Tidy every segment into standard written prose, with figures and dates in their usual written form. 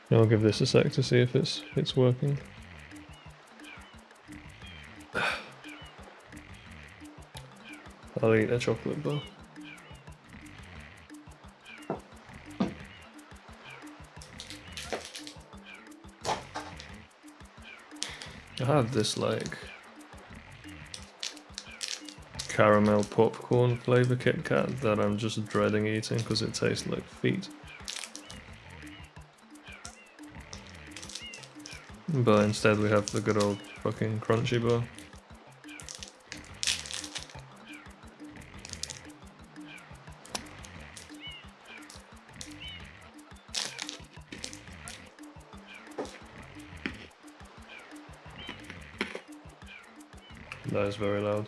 I'll give this a sec to see if it's working. I'll eat a chocolate bar. I have this like caramel popcorn flavor Kit Kat that I'm just dreading eating because it tastes like feet. But instead we have the good old fucking crunchy bar. That is very loud.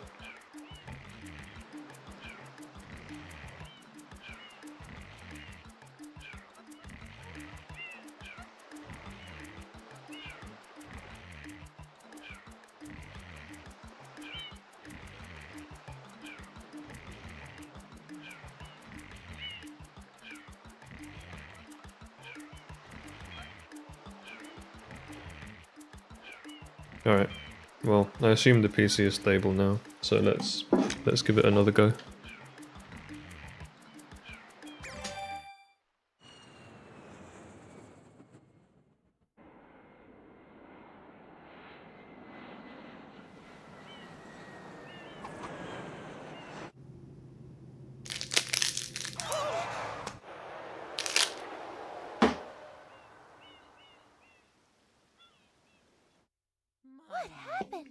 Alright, well, I assume the PC is stable now, so let's give it another go. What happened?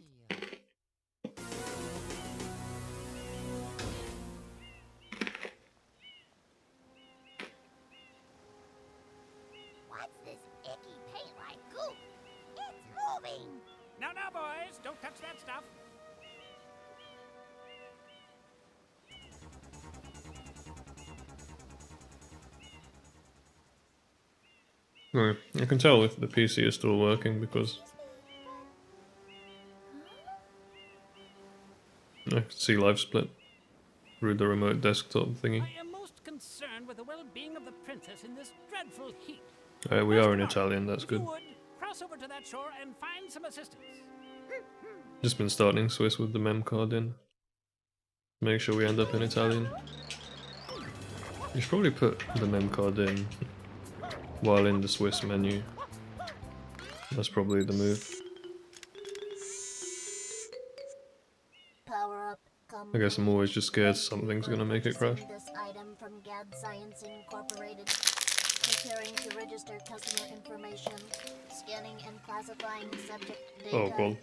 What's this icky paint-like goop? It's moving! No, boys, don't touch that stuff. Right, I can tell if the PC is still working because I can see live split through the remote desktop thingy. I am most concerned with the well-being of the princess in this dreadful heat. Alright, we are in Master Mario, Italian, that's if you good. would, cross over to that shore and find some assistance. Just been starting Swiss with the mem card in. Make sure we end up in Italian. You should probably put the mem card in while in the Swiss menu. That's probably the move. Power up. I guess I'm always just scared something's gonna make it crash. This item from GAD Science Incorporated. Preparing to register customer information. Scanning and classifying subject data. Oh god.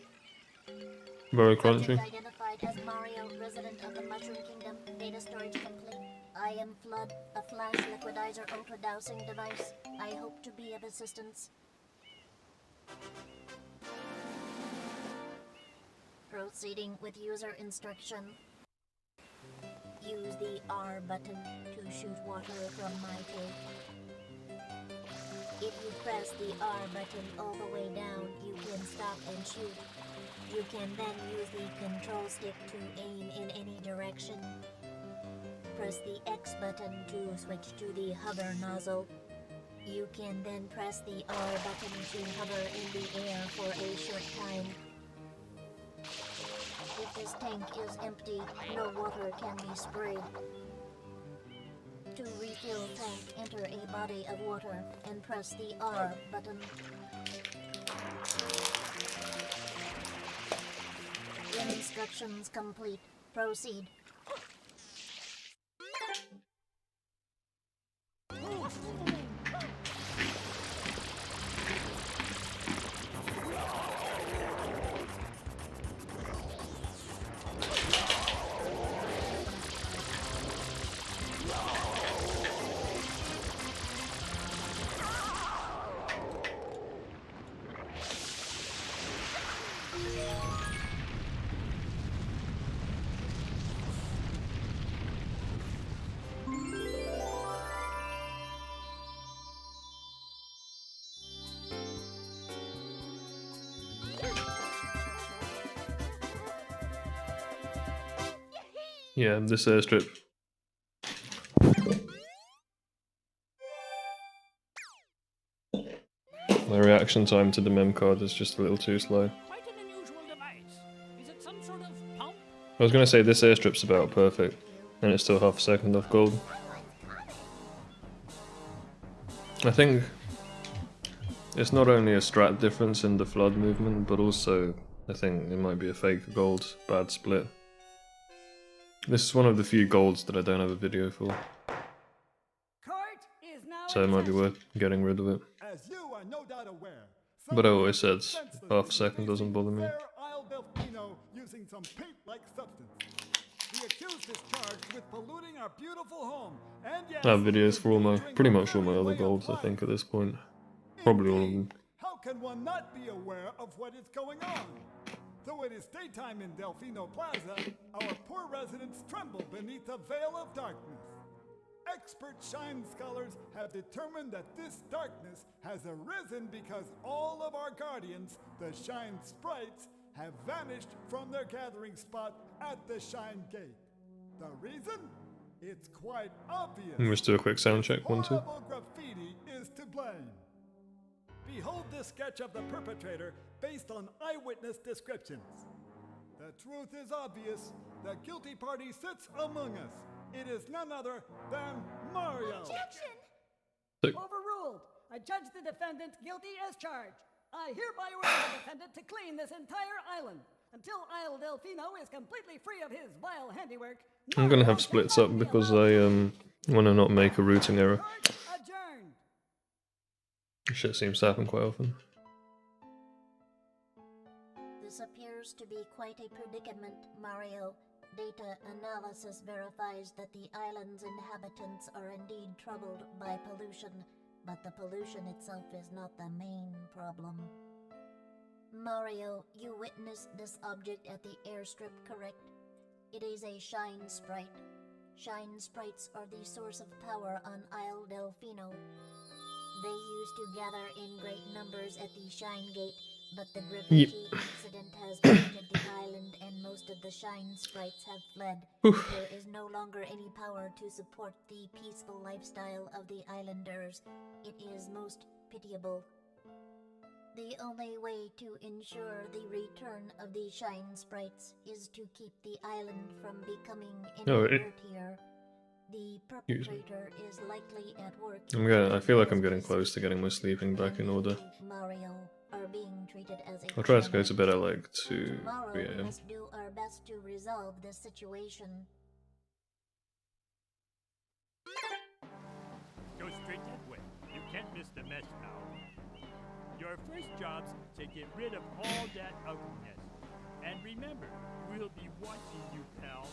Very crunchy. Subject identified as Mario, resident of the Mushroom Kingdom. Data storage complete. I am Flood, a flash liquidizer ultra dowsing device. I hope to be of assistance. Proceeding with user instruction. Use the R button to shoot water from my tank. If you press the R button all the way down, you can stop and shoot. You can then use the control stick to aim in any direction. Press the X button to switch to the hover nozzle. You can then press the R button to hover in the air for a short time. If this tank is empty, no water can be sprayed. To refill tank, enter a body of water and press the R button. Instructions complete. Proceed. Yeah, this airstrip. My reaction time to the mem card is just a little too slow. Quite an unusual device. Is it some sort of pump? I was gonna say this airstrip's about perfect, and it's still half a second off gold. I think it's not only a strat difference in the flood movement, but also I think it might be a fake gold bad split. This is one of the few golds that I don't have a video for, Court is now so it might be worth getting rid of it. As you are no doubt aware, But I always said half a second doesn't bother me. Isle Delfino using some paint-like substance. The accused is charged with polluting our beautiful home, and yes, I have videos for all my, endangering pretty our much all my very other way of golds I life. think at this point. Probably all of them. How can one not be aware of what is going on? Though it is daytime in Delfino Plaza, our poor residents tremble beneath a veil of darkness. Expert shine scholars have determined that this darkness has arisen because all of our guardians, the Shine Sprites, have vanished from their gathering spot at the Shine Gate. The reason? It's quite obvious. Let's do a quick sound check, 1, 2. Horrible graffiti is to blame. Behold this sketch of the perpetrator based on eyewitness descriptions. The truth is obvious. The guilty party sits among us. It is none other than Mario. Overruled. I judge the defendant guilty as charged. I hereby order the defendant to clean this entire island. Until Isle Delfino is completely free of his vile handiwork. I'm gonna have splits up because I want to not make a routing error. Court adjourned. Shit seems to happen quite often. This appears to be quite a predicament, Mario. Data analysis verifies that the island's inhabitants are indeed troubled by pollution, but the pollution itself is not the main problem. Mario, you witnessed this object at the airstrip, correct? It is a Shine Sprite. Shine Sprites are the source of power on Isle Delfino. They used to gather in great numbers at the Shine Gate, but the graffiti incident has polluted the island and most of the Shine Sprites have fled. There is no longer any power to support the peaceful lifestyle of the islanders. It is most pitiable. The only way to ensure the return of the Shine Sprites is to keep the island from becoming invertier. The perpetrator is likely at work. I feel like I'm getting close to getting my sleeping back in order. Mario are being treated as a I'll try to go to bed at criminal. like 2 Tomorrow we AM. must do our best to resolve this situation. Go straight that way. You can't miss the mess now. Your first job's to get rid of all that ugliness. And remember, we'll be watching you, pal.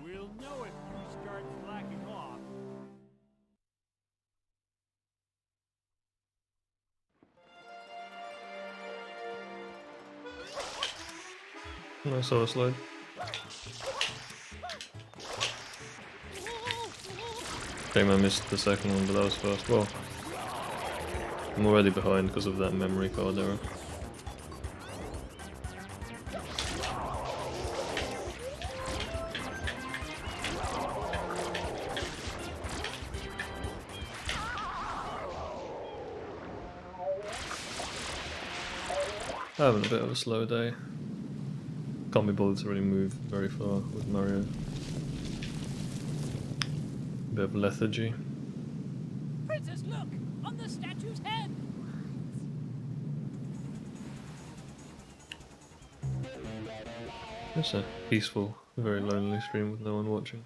We'll know if you start slacking off. I saw a slide. Damn, I missed the second one, but that was fast. Well, I'm already behind because of that memory card error. Having a bit of a slow day. Can't be bothered to really move very far with Mario. Bit of lethargy. Princess, look! On the statue's head! It's a peaceful, very lonely stream with no one watching.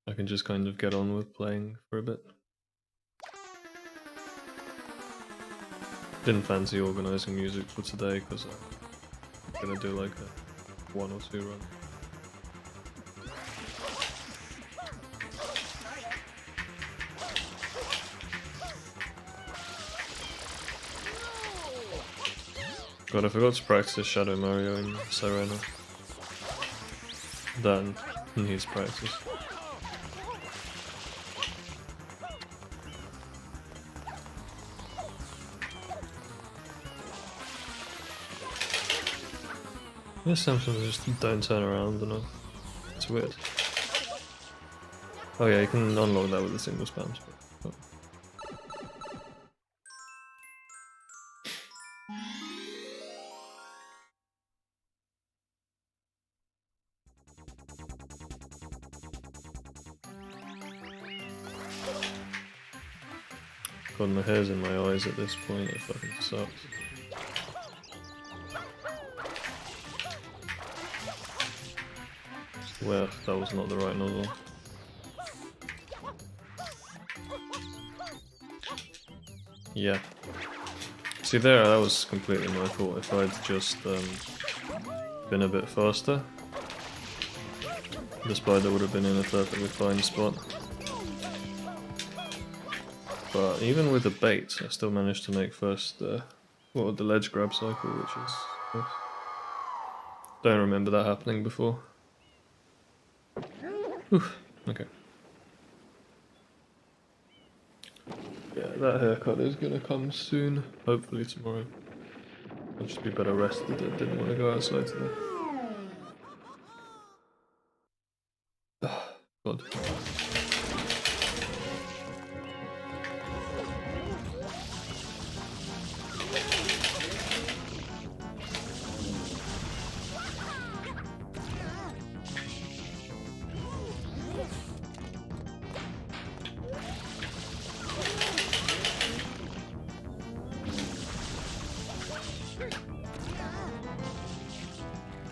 I can just kind of get on with playing for a bit. Didn't fancy organising music for today because I'm gonna do like a 1 or 2 run. God, I forgot to practice Shadow Mario in Sirena. That needs practice. There's something that just don't turn around enough. It's weird. Oh yeah, you can unlock that with a single spam. God, my hair's in my eyes at this point, it fucking sucks. Well, that was not the right nozzle. Yeah. See there, that was completely my fault. If I'd just been a bit faster, the spider would have been in a perfectly fine spot. But even with the bait, I still managed to make first the ledge grab cycle, which is nice. Don't remember that happening before. Whew, okay. Yeah, that haircut is gonna come soon. Hopefully tomorrow. I'll just be better rested. I didn't want to go outside today. God.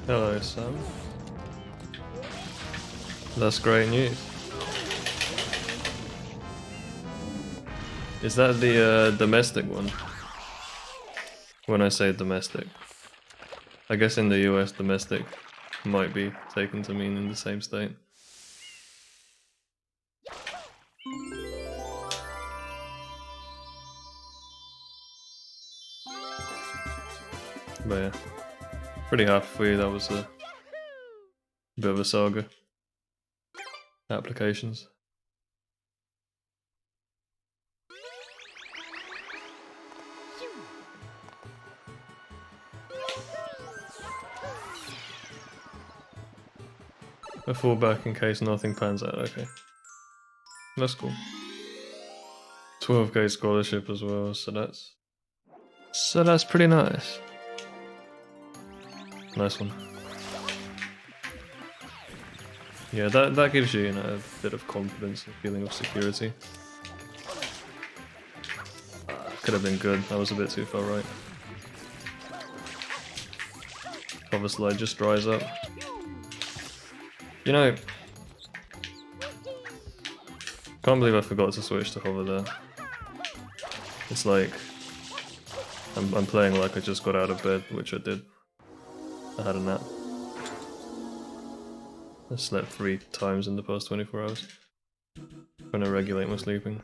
Hello, Sam. That's great news. Is that the domestic one? When I say domestic. I guess in the US domestic might be taken to mean in the same state. But yeah. Pretty happy for you, that was a bit of a saga. Applications. A fallback in case nothing pans out, okay. That's cool. 12k scholarship as well, so that's pretty nice. Nice one. Yeah, that gives you, a bit of confidence and feeling of security. Could have been good, that was a bit too far right. Hover slide just dries up. Can't believe I forgot to switch to hover there. It's like, I'm playing like I just got out of bed, which I did. I had a nap. I slept 3 times in the past 24 hours. Trying to regulate my sleeping.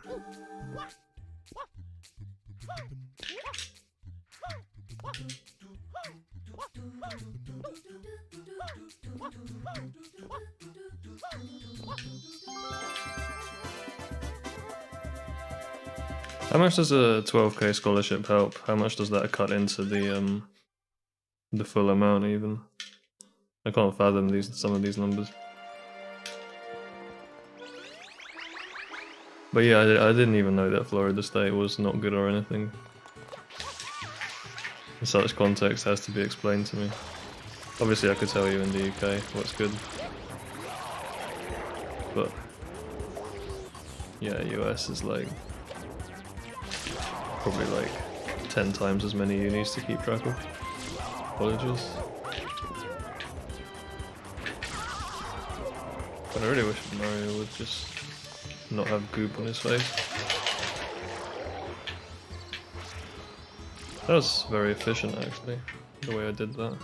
How much does a 12k scholarship help? How much does that cut into the full amount even? I can't fathom some of these numbers. But yeah, I didn't even know that Florida State was not good or anything. Such context has to be explained to me. Obviously I could tell you in the UK what's good. But yeah, US is like probably like 10 times as many unis to keep track of. Colleges. But I really wish Mario would just not have goop on his face. That was very efficient actually, the way I did that.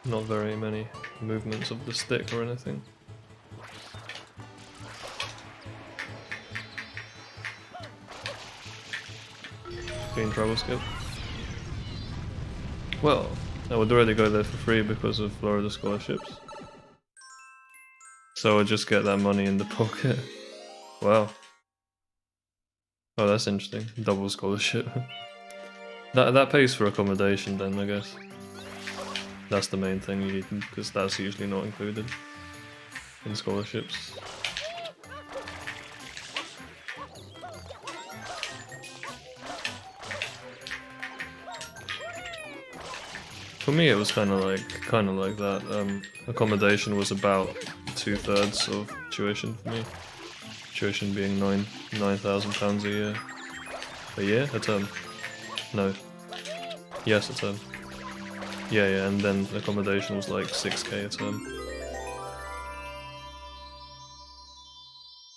Not very many movements of the stick or anything. Clean trouble skip. Well, I would already go there for free because of Florida scholarships. So I just get that money in the pocket. Wow. Oh, that's interesting. Double scholarship. that pays for accommodation then, I guess. That's the main thing, because that's usually not included in scholarships. For me, it was kind of like that. Accommodation was about 2/3 of tuition for me. Tuition being £9,000 a year. A year? A term? No. Yes, a term. Yeah, and then accommodation was like 6k a term.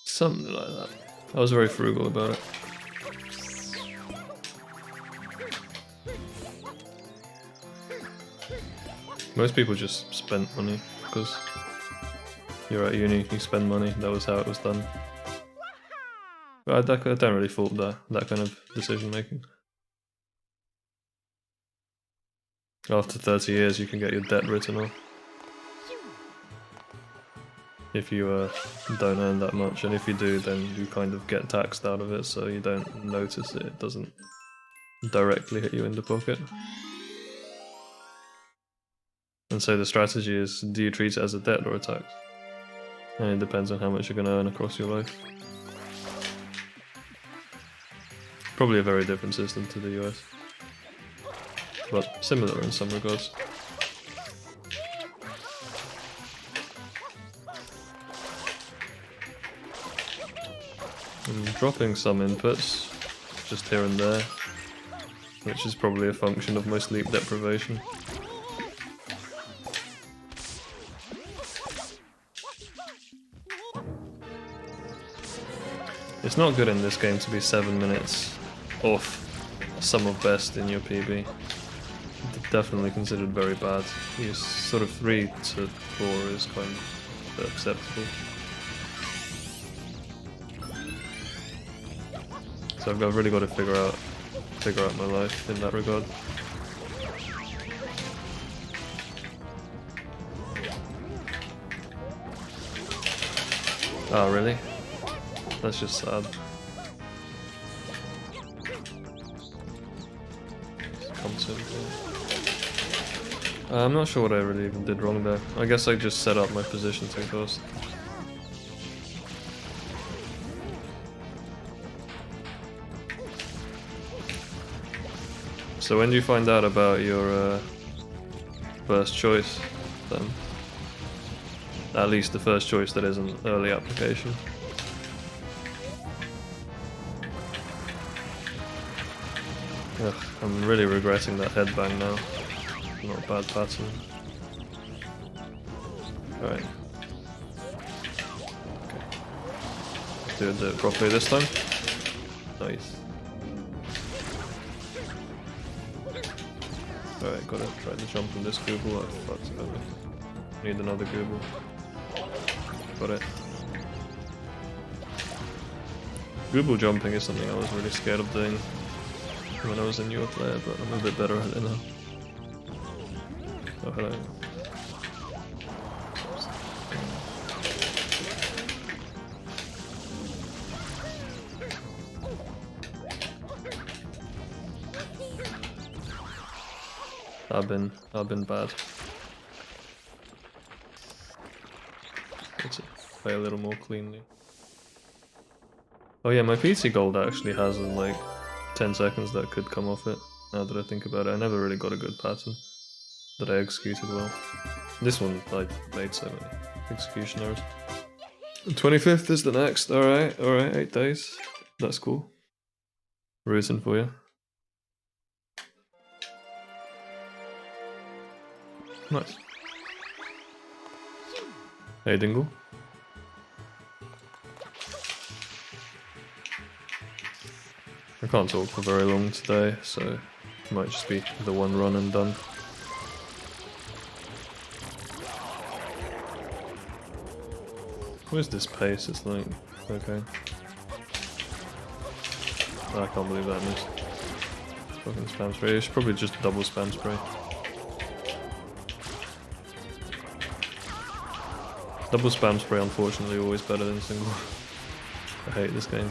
Something like that. I was very frugal about it. Most people just spent money because you're at uni, you spend money, that was how it was done. But I don't really fault that kind of decision making. After 30 years you can get your debt written off. If you don't earn that much, and if you do then you kind of get taxed out of it, so you don't notice it, it doesn't directly hit you in the pocket. And so the strategy is, do you treat it as a debt or a tax? And it depends on how much you're going to earn across your life. Probably a very different system to the US, but similar in some regards. I'm dropping some inputs, just here and there, which is probably a function of my sleep deprivation. It's not good in this game to be 7 minutes off sum of best in your PB. Definitely considered very bad. You're sort of 3 to 4 is kind of acceptable. So I've really got to figure out my life in that regard. Oh really? That's just sad. I'm not sure what I really even did wrong there. I guess I just set up my position too fast. So when do you find out about your first choice then? At least the first choice that isn't early application. Ugh, I'm really regretting that headbang now. Not a bad pattern. Alright. Okay. Do it properly this time. Nice. Alright, gotta try to jump in this Google. I fucked it up. Need another Google. Got it. Google jumping is something I was really scared of doing when I was a newer player, but I'm a bit better at it now. Oh, hello. I've been bad. Let's play a little more cleanly. Oh yeah, my PT gold actually has like 10 seconds that could come off it, now that I think about it. I never really got a good pattern that I executed well. This one I made so many execution errors. 25th is the next, alright, 8 days. That's cool. Rooting for you. Nice. Hey Dingle. I can't talk for very long today, so it might just be the one run and done. Where's this pace? It's like, okay. I can't believe that missed. Fucking spam spray. You should probably just double spam spray. Double spam spray, unfortunately, always better than single. I hate this game.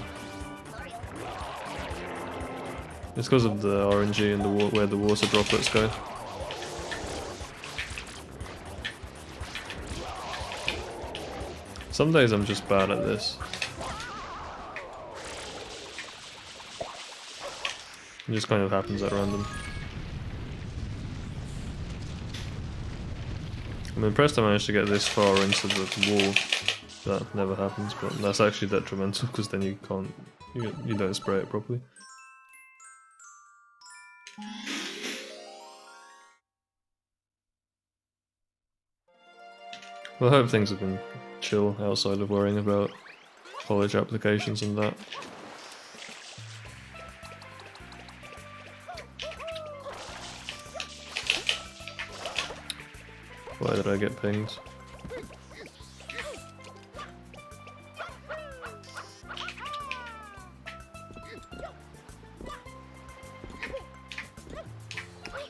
It's because of the RNG and the where the water droplets go. Some days I'm just bad at this. It just kind of happens at random. I'm impressed I managed to get this far into the wall. That never happens, but that's actually detrimental because then you can't, you don't spray it properly. Well, I hope things have been chill outside of worrying about college applications and that. Why did I get pinged?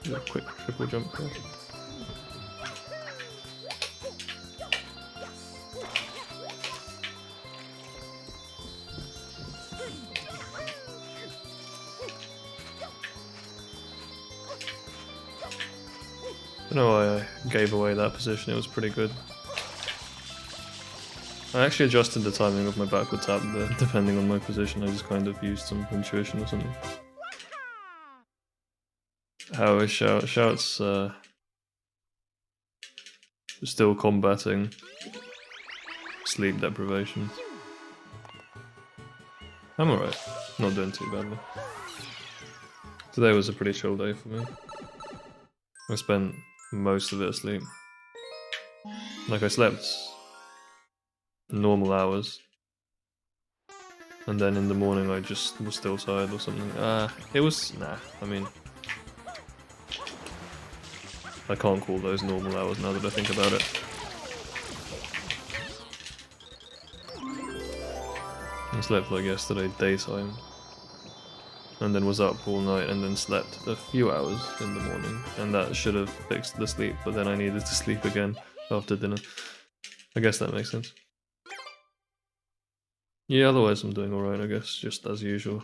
Do a quick triple jump here. I don't know why I gave away that position, it was pretty good. I actually adjusted the timing of my backward tap there, depending on my position. I just kind of used some intuition or something. How is Shout? Shout's still combating sleep deprivation. I'm alright, not doing too badly. Today was a pretty chill day for me. I spent most of it asleep. Like, I slept normal hours, and then in the morning I just was still tired or something. It was, nah, I mean, I can't call those normal hours now that I think about it. I slept like yesterday daytime, and then was up all night, and then slept a few hours in the morning, and that should have fixed the sleep, but then I needed to sleep again after dinner. I guess that makes sense. Yeah, otherwise I'm doing alright, I guess, just as usual.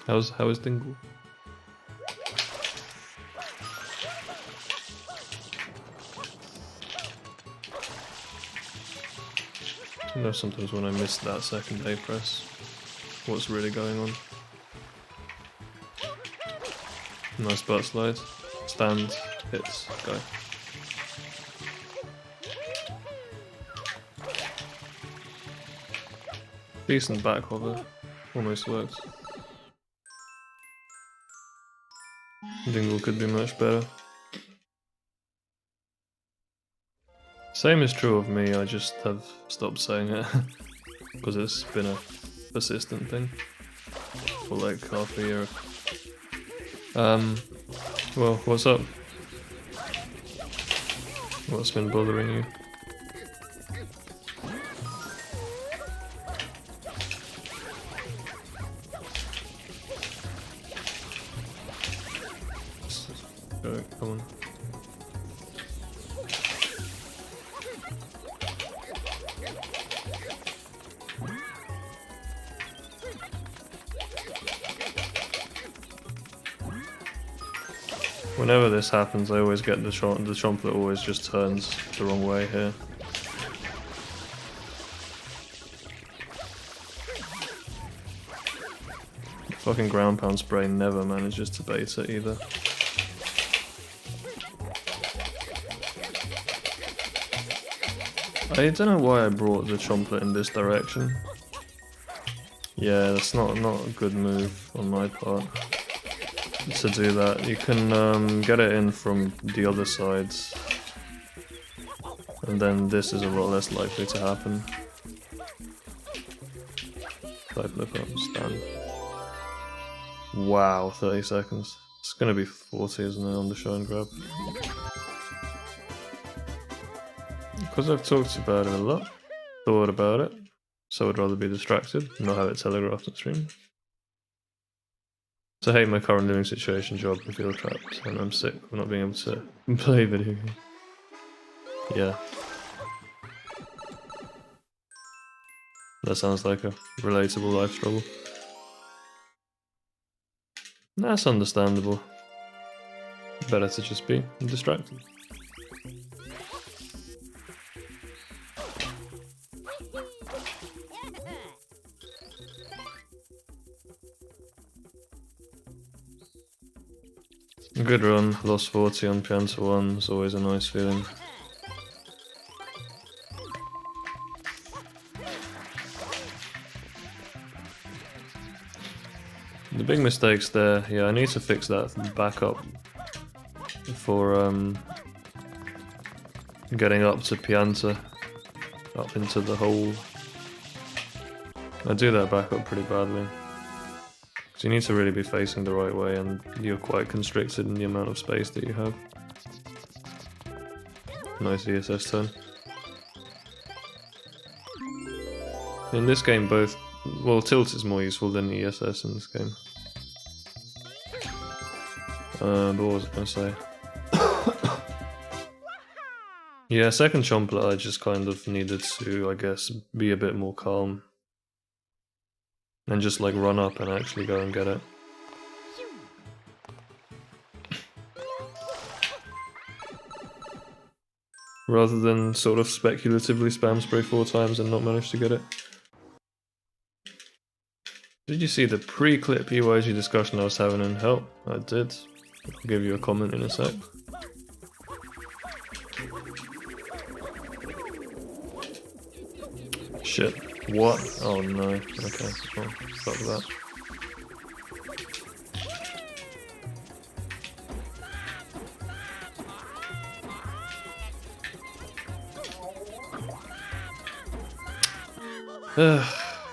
How is Dingle? I know sometimes when I miss that second A press, what's really going on. Nice butt slide. Stand, hits, go. Decent back hover. Almost works. Dingle could be much better. Same is true of me, I just have stopped saying it. Because it's been a persistent thing. For like half a year. Well, what's up? What's been bothering you? Come on. Whenever this happens, I always get the Chomplet always just turns the wrong way here. The fucking ground pound spray never manages to bait it either. I don't know why I brought the Chomplet in this direction. Yeah, that's not a good move on my part to do that. You can get it in from the other sides, and then this is a lot less likely to happen. Side flip up, stand. Wow, 30 seconds. It's gonna be 40, isn't it, on the show and grab? Because I've talked about it a lot, thought about it, so I'd rather be distracted, not have it telegraphed on stream. So I hate my current living situation, job, and feel trapped, and I'm sick of not being able to play video games. Yeah. That sounds like a relatable life struggle. That's understandable. Better to just be distracted. Good run, lost 40 on Pianta 1 is always a nice feeling. The big mistakes there. Yeah, I need to fix that backup for getting up to Pianta, up into the hole. I do that backup pretty badly. So you need to really be facing the right way, and you're quite constricted in the amount of space that you have. Nice ESS turn. In this game both... well, tilt is more useful than ESS in this game. But what was I going to say? Yeah, second Chomplet I just kind of needed to, I guess, be a bit more calm. And just like run up and actually go and get it. Rather than sort of speculatively spam spray 4 times and not manage to get it. Did you see the pre-clip EYG discussion I was having in Help? I did. I'll give you a comment in a sec. Shit. What? Oh no. Okay. Well, fuck that.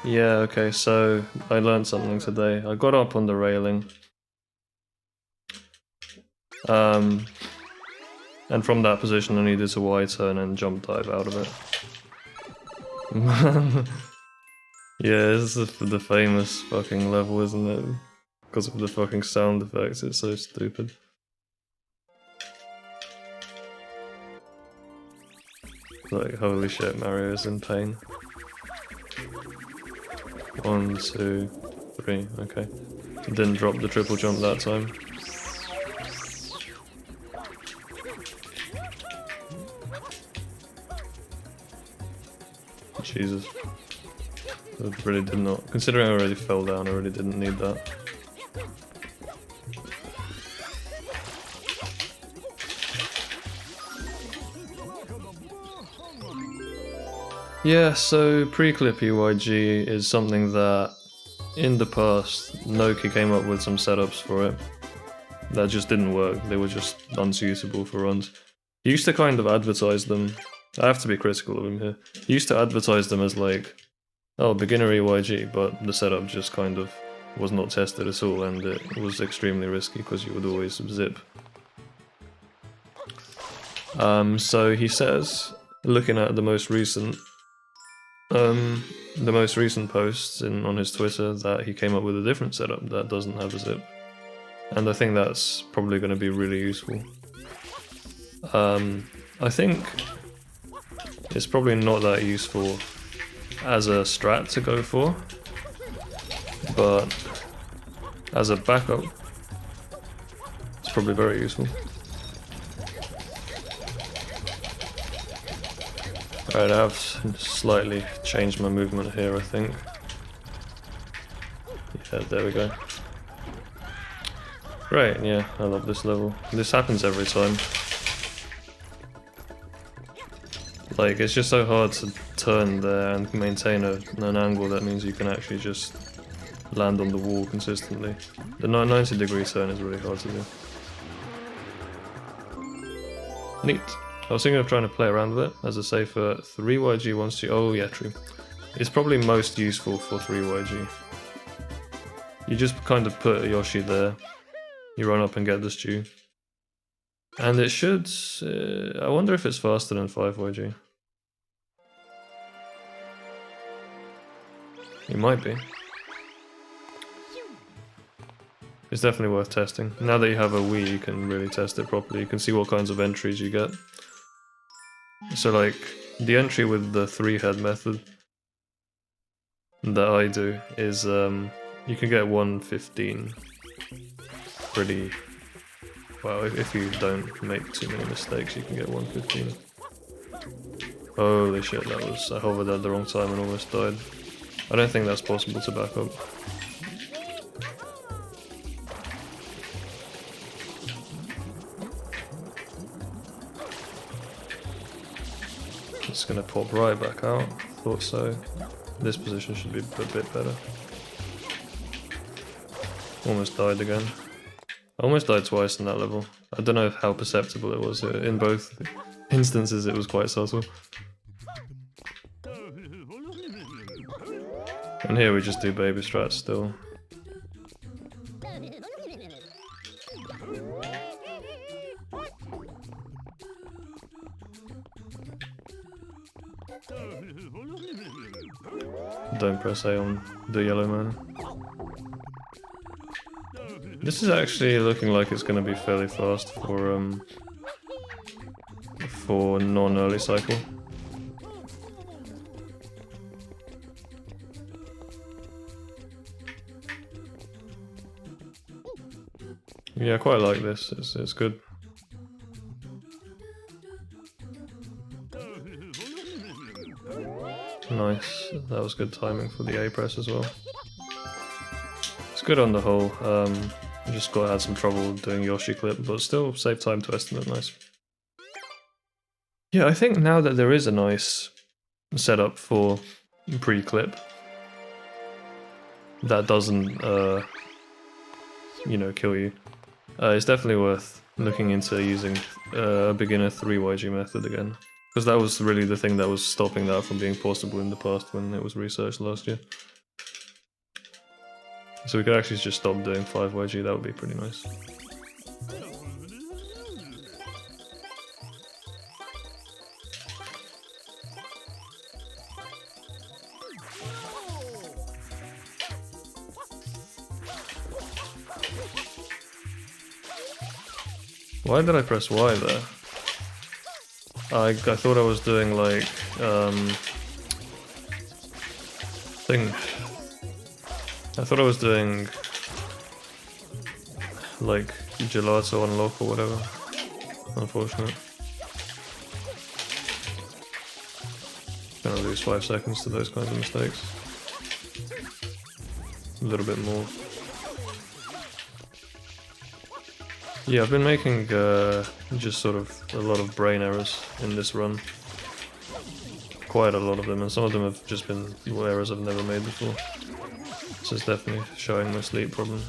Yeah, okay, so I learned something today. I got up on the railing. And from that position I needed to Y-turn and jump dive out of it. Yeah, this is the famous fucking level, isn't it? Because of the fucking sound effects, it's so stupid. Like, holy shit, Mario is in pain. 1, 2, 3, okay. Didn't drop the triple jump that time. Jesus. I really did not. Considering I already fell down, I really didn't need that. Yeah, so pre-clip EYG is something that in the past Nokia came up with some setups for it that just didn't work. They were just unsuitable for runs. He used to kind of advertise them. I have to be critical of him here. He used to advertise them as like, oh, beginner EYG, but the setup just kind of was not tested at all, and it was extremely risky because you would always zip. So he says, looking at the most recent posts on his Twitter, that he came up with a different setup that doesn't have a zip, and I think that's probably going to be really useful. I think it's probably not that useful as a strat to go for, but as a backup, it's probably very useful. Alright, I have slightly changed my movement here, I think. Yeah, there we go. Great, yeah, I love this level. This happens every time. Like, it's just so hard to turn there and maintain an angle that means you can actually just land on the wall consistently. The 90-degree turn is really hard to do. Neat. I was thinking of trying to play around with it as a safer 3YG wants to. Oh yeah, true. It's probably most useful for 3YG. You just kind of put Yoshi there, you run up and get the stew. And it should... I wonder if it's faster than 5YG. It might be. It's definitely worth testing. Now that you have a Wii, you can really test it properly. You can see what kinds of entries you get. So like, the entry with the 3-head method that I do is you can get 115 pretty... Well, if you don't make too many mistakes, you can get 115. Holy shit, that was... I hovered at the wrong time and almost died. I don't think that's possible to back up. It's gonna pop right back out. Thought so. This position should be a bit better. Almost died again. I almost died twice in that level. I don't know how perceptible it was. In both instances it was quite subtle. And here we just do baby strats still. Don't press A on the yellow man. This is actually looking like it's going to be fairly fast for non-early cycle. Yeah, I quite like this. It's good. Nice. That was good timing for the A press as well. It's good on the whole. Just got had some trouble doing Yoshi clip, but still save time to estimate. Nice. Yeah, I think now that there is a nice setup for pre-clip that doesn't, you know, kill you, it's definitely worth looking into using a beginner 3YG method again. Because that was really the thing that was stopping that from being possible in the past when it was researched last year. So we could actually just stop doing 5YG, that would be pretty nice. Why did I press Y there? I thought I was doing like I thought I was doing like gelato unlock or whatever. Unfortunate. Gonna lose 5 seconds to those kinds of mistakes. A little bit more. Yeah, I've been making just sort of a lot of brain errors in this run. Quite a lot of them, and some of them have just been errors I've never made before. So it's definitely showing my sleep problem.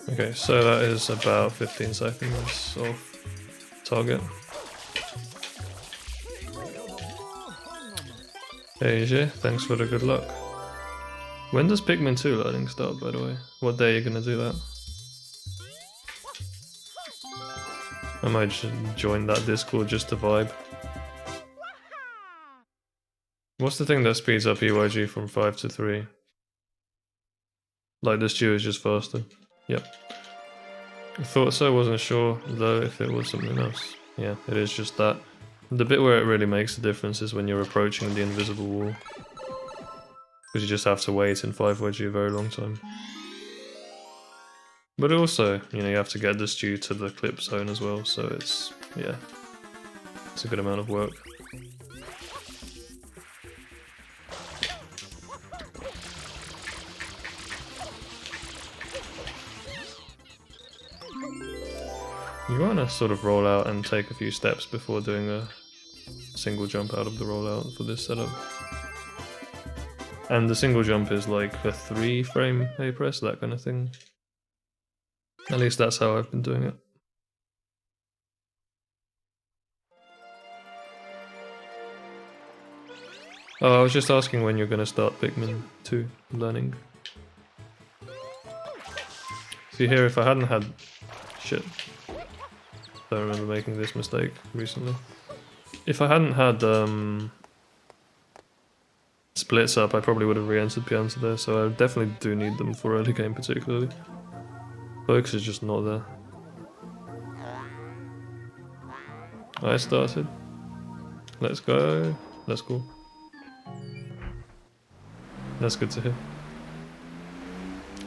Okay, so that is about 15 seconds off target. Hey AJ, thanks for the good luck. When does Pikmin 2 learning start, by the way? What day are you gonna do that? I might just join that Discord just to vibe. What's the thing that speeds up EYG from 5 to 3? Like the stew is just faster. Yep. I thought so, wasn't sure though if it was something else. Yeah, it is just that. The bit where it really makes the difference is when you're approaching the invisible wall. Because you just have to wait in 5YG a very long time. But also, you know, you have to get the stew to the clip zone as well, so it's, yeah, it's a good amount of work. You want to sort of roll out and take a few steps before doing a single jump out of the rollout for this setup. And the single jump is like a 3-frame A press, that kind of thing. At least that's how I've been doing it. Oh, I was just asking when you're going to start Pikmin 2 learning. See here, if I hadn't had... Shit. I remember making this mistake recently. If I hadn't had splits up, I probably would have re-entered Pianta there, so I definitely do need them for early game particularly. Focus is just not there. I started. Let's go. That's cool. That's good to hear.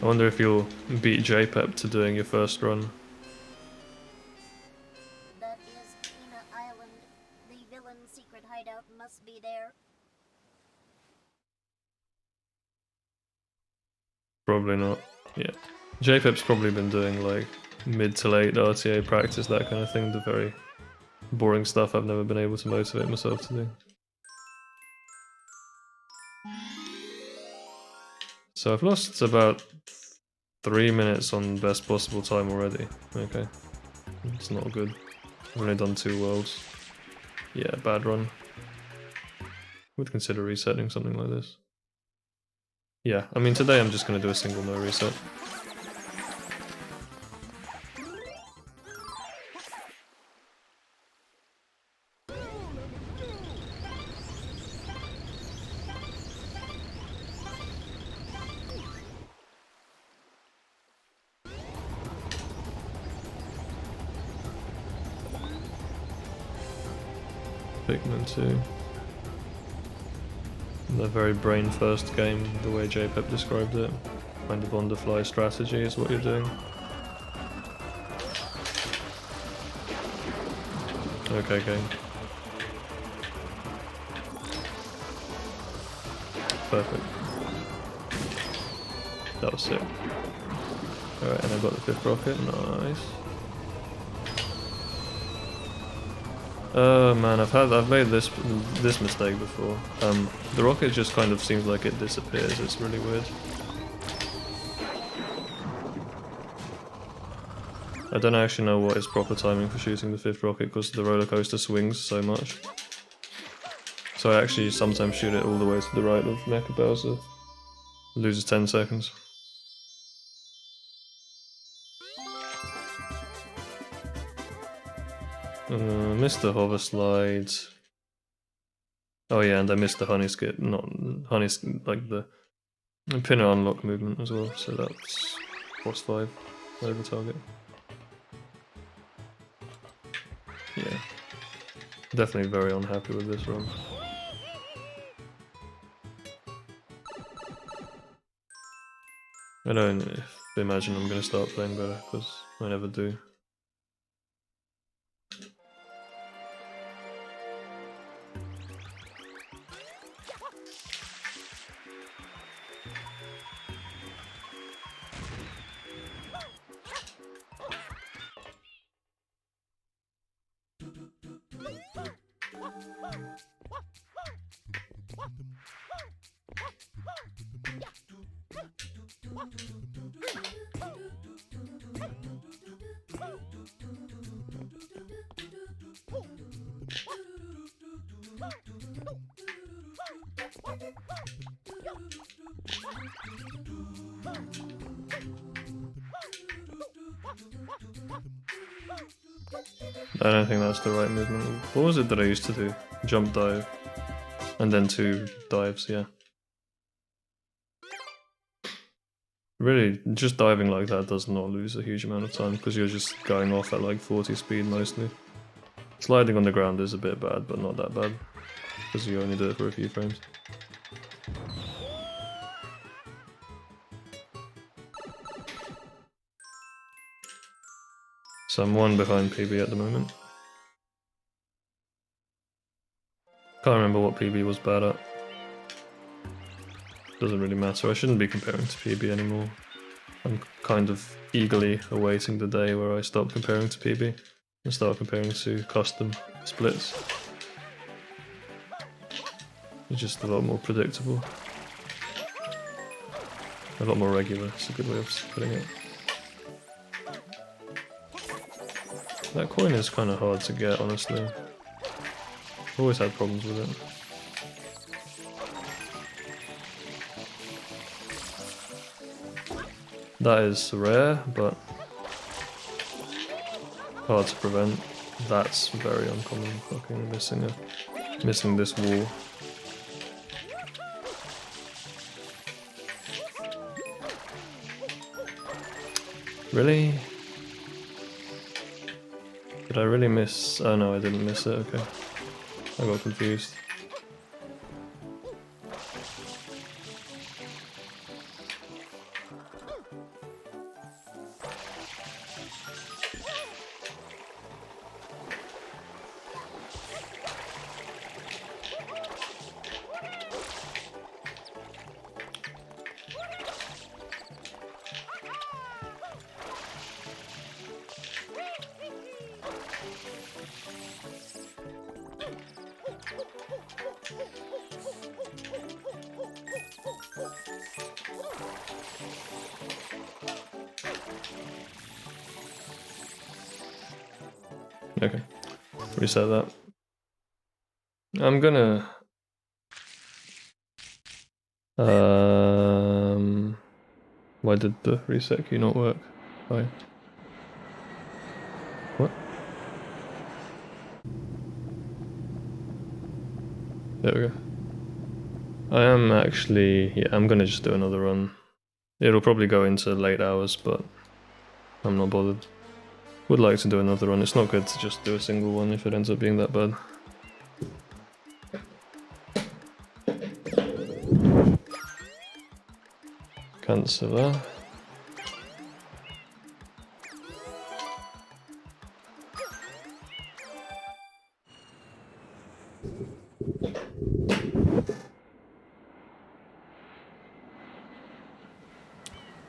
I wonder if you'll beat JPEP to doing your first run. That is Kina Island. The villain's secret hideout must be there. Probably not. Yeah. JPEP's probably been doing like mid to late RTA practice, that kind of thing, the very boring stuff I've never been able to motivate myself to do. So I've lost about 3 minutes on best possible time already. Okay. It's not good. I've only done 2 worlds. Yeah, bad run. Would consider resetting something like this. Yeah, I mean today I'm just gonna do a single no reset. Pikmin 2. The very brain first game, the way JPEP described it. Kind of on the fly strategy is what you're doing. Okay, game. Perfect. That was sick. Alright, and I got the 5th rocket, nice. Oh man, I've made this mistake before. The rocket just kind of seems like it disappears. It's really weird. I don't actually know what is proper timing for shooting the 5th rocket because the roller coaster swings so much. So I actually sometimes shoot it all the way to the right of Mecha Bowser. Loses 10 seconds. Missed the hover slide. Oh yeah, and I missed the honey skip, not honey, like the pinner unlock movement as well, so that's plus 5 over target. Yeah, definitely very unhappy with this run. I don't imagine I'm going to start playing better, because I never do. I don't think that's the right movement. What was it that I used to do? Jump dive. And then 2 dives, yeah. Really, just diving like that does not lose a huge amount of time, because you're just going off at like 40 speed mostly. Sliding on the ground is a bit bad, but not that bad, because you only do it for a few frames. So I'm 1 behind PB at the moment. Can't remember what PB was bad at. Doesn't really matter, I shouldn't be comparing to PB anymore. I'm kind of eagerly awaiting the day where I stop comparing to PB and start comparing to custom splits. It's just a lot more predictable. A lot more regular, it's a good way of putting it. That coin is kind of hard to get, honestly. I've always had problems with it. That is rare, but hard to prevent. That's very uncommon. Fucking missing this wall. Really? Did I really miss? Oh no, I didn't miss it. Okay, I got confused. Okay, reset that. I'm gonna why did the reset key not work? Why? What? There we go. I am actually, yeah, I'm gonna just do another run. It'll probably go into late hours, but I'm not bothered. Would like to do another run. It's not good to just do a single one if it ends up being that bad. Cancel that.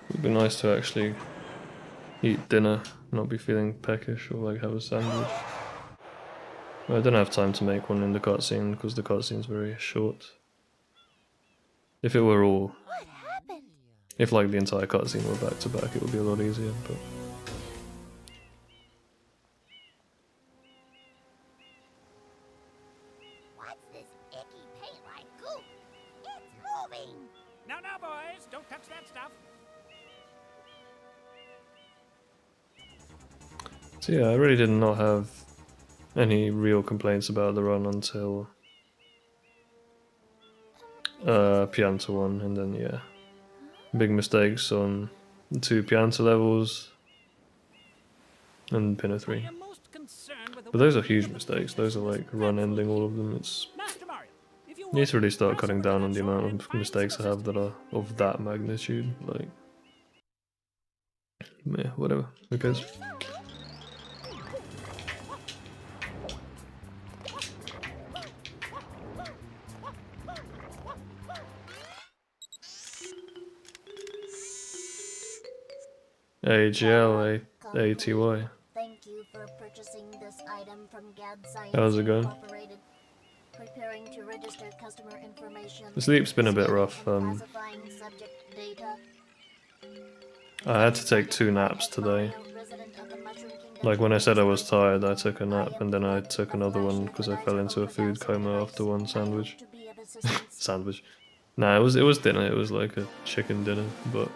It'd be nice to actually eat dinner, not be feeling peckish or like have a sandwich. I don't have time to make one in the cutscene because the cutscene's very short. If it were all, What happened? if like the entire cutscene were back to back, it would be a lot easier, but What's this icky paint-like goop? It's moving! No, no, boys, don't touch that stuff. so yeah, I really did not have any real complaints about the run until Pianta 1, and then yeah, big mistakes on 2 Pianta levels and Pinna 3. I am most concerned with the But those are huge mistakes, those are like run ending all of them. It's Master Mario, if you you need to really start press cutting the down on the button amount and of find mistakes I some have that are of that magnitude. Like, yeah, whatever, who cares? AGL, ATY. Thank you for purchasing this item from Gad Science How's it going? Incorporated. Preparing to register customer information. The sleep's been a bit rough. and classifying subject data. I had to take 2 naps today. Resident of the Mushroom Kingdom. Like when I said I was tired, I took a nap and then I took another one because I fell into a food coma after one sandwich. To be of assistance. Sandwich. Nah, it was dinner. It was like a chicken dinner, but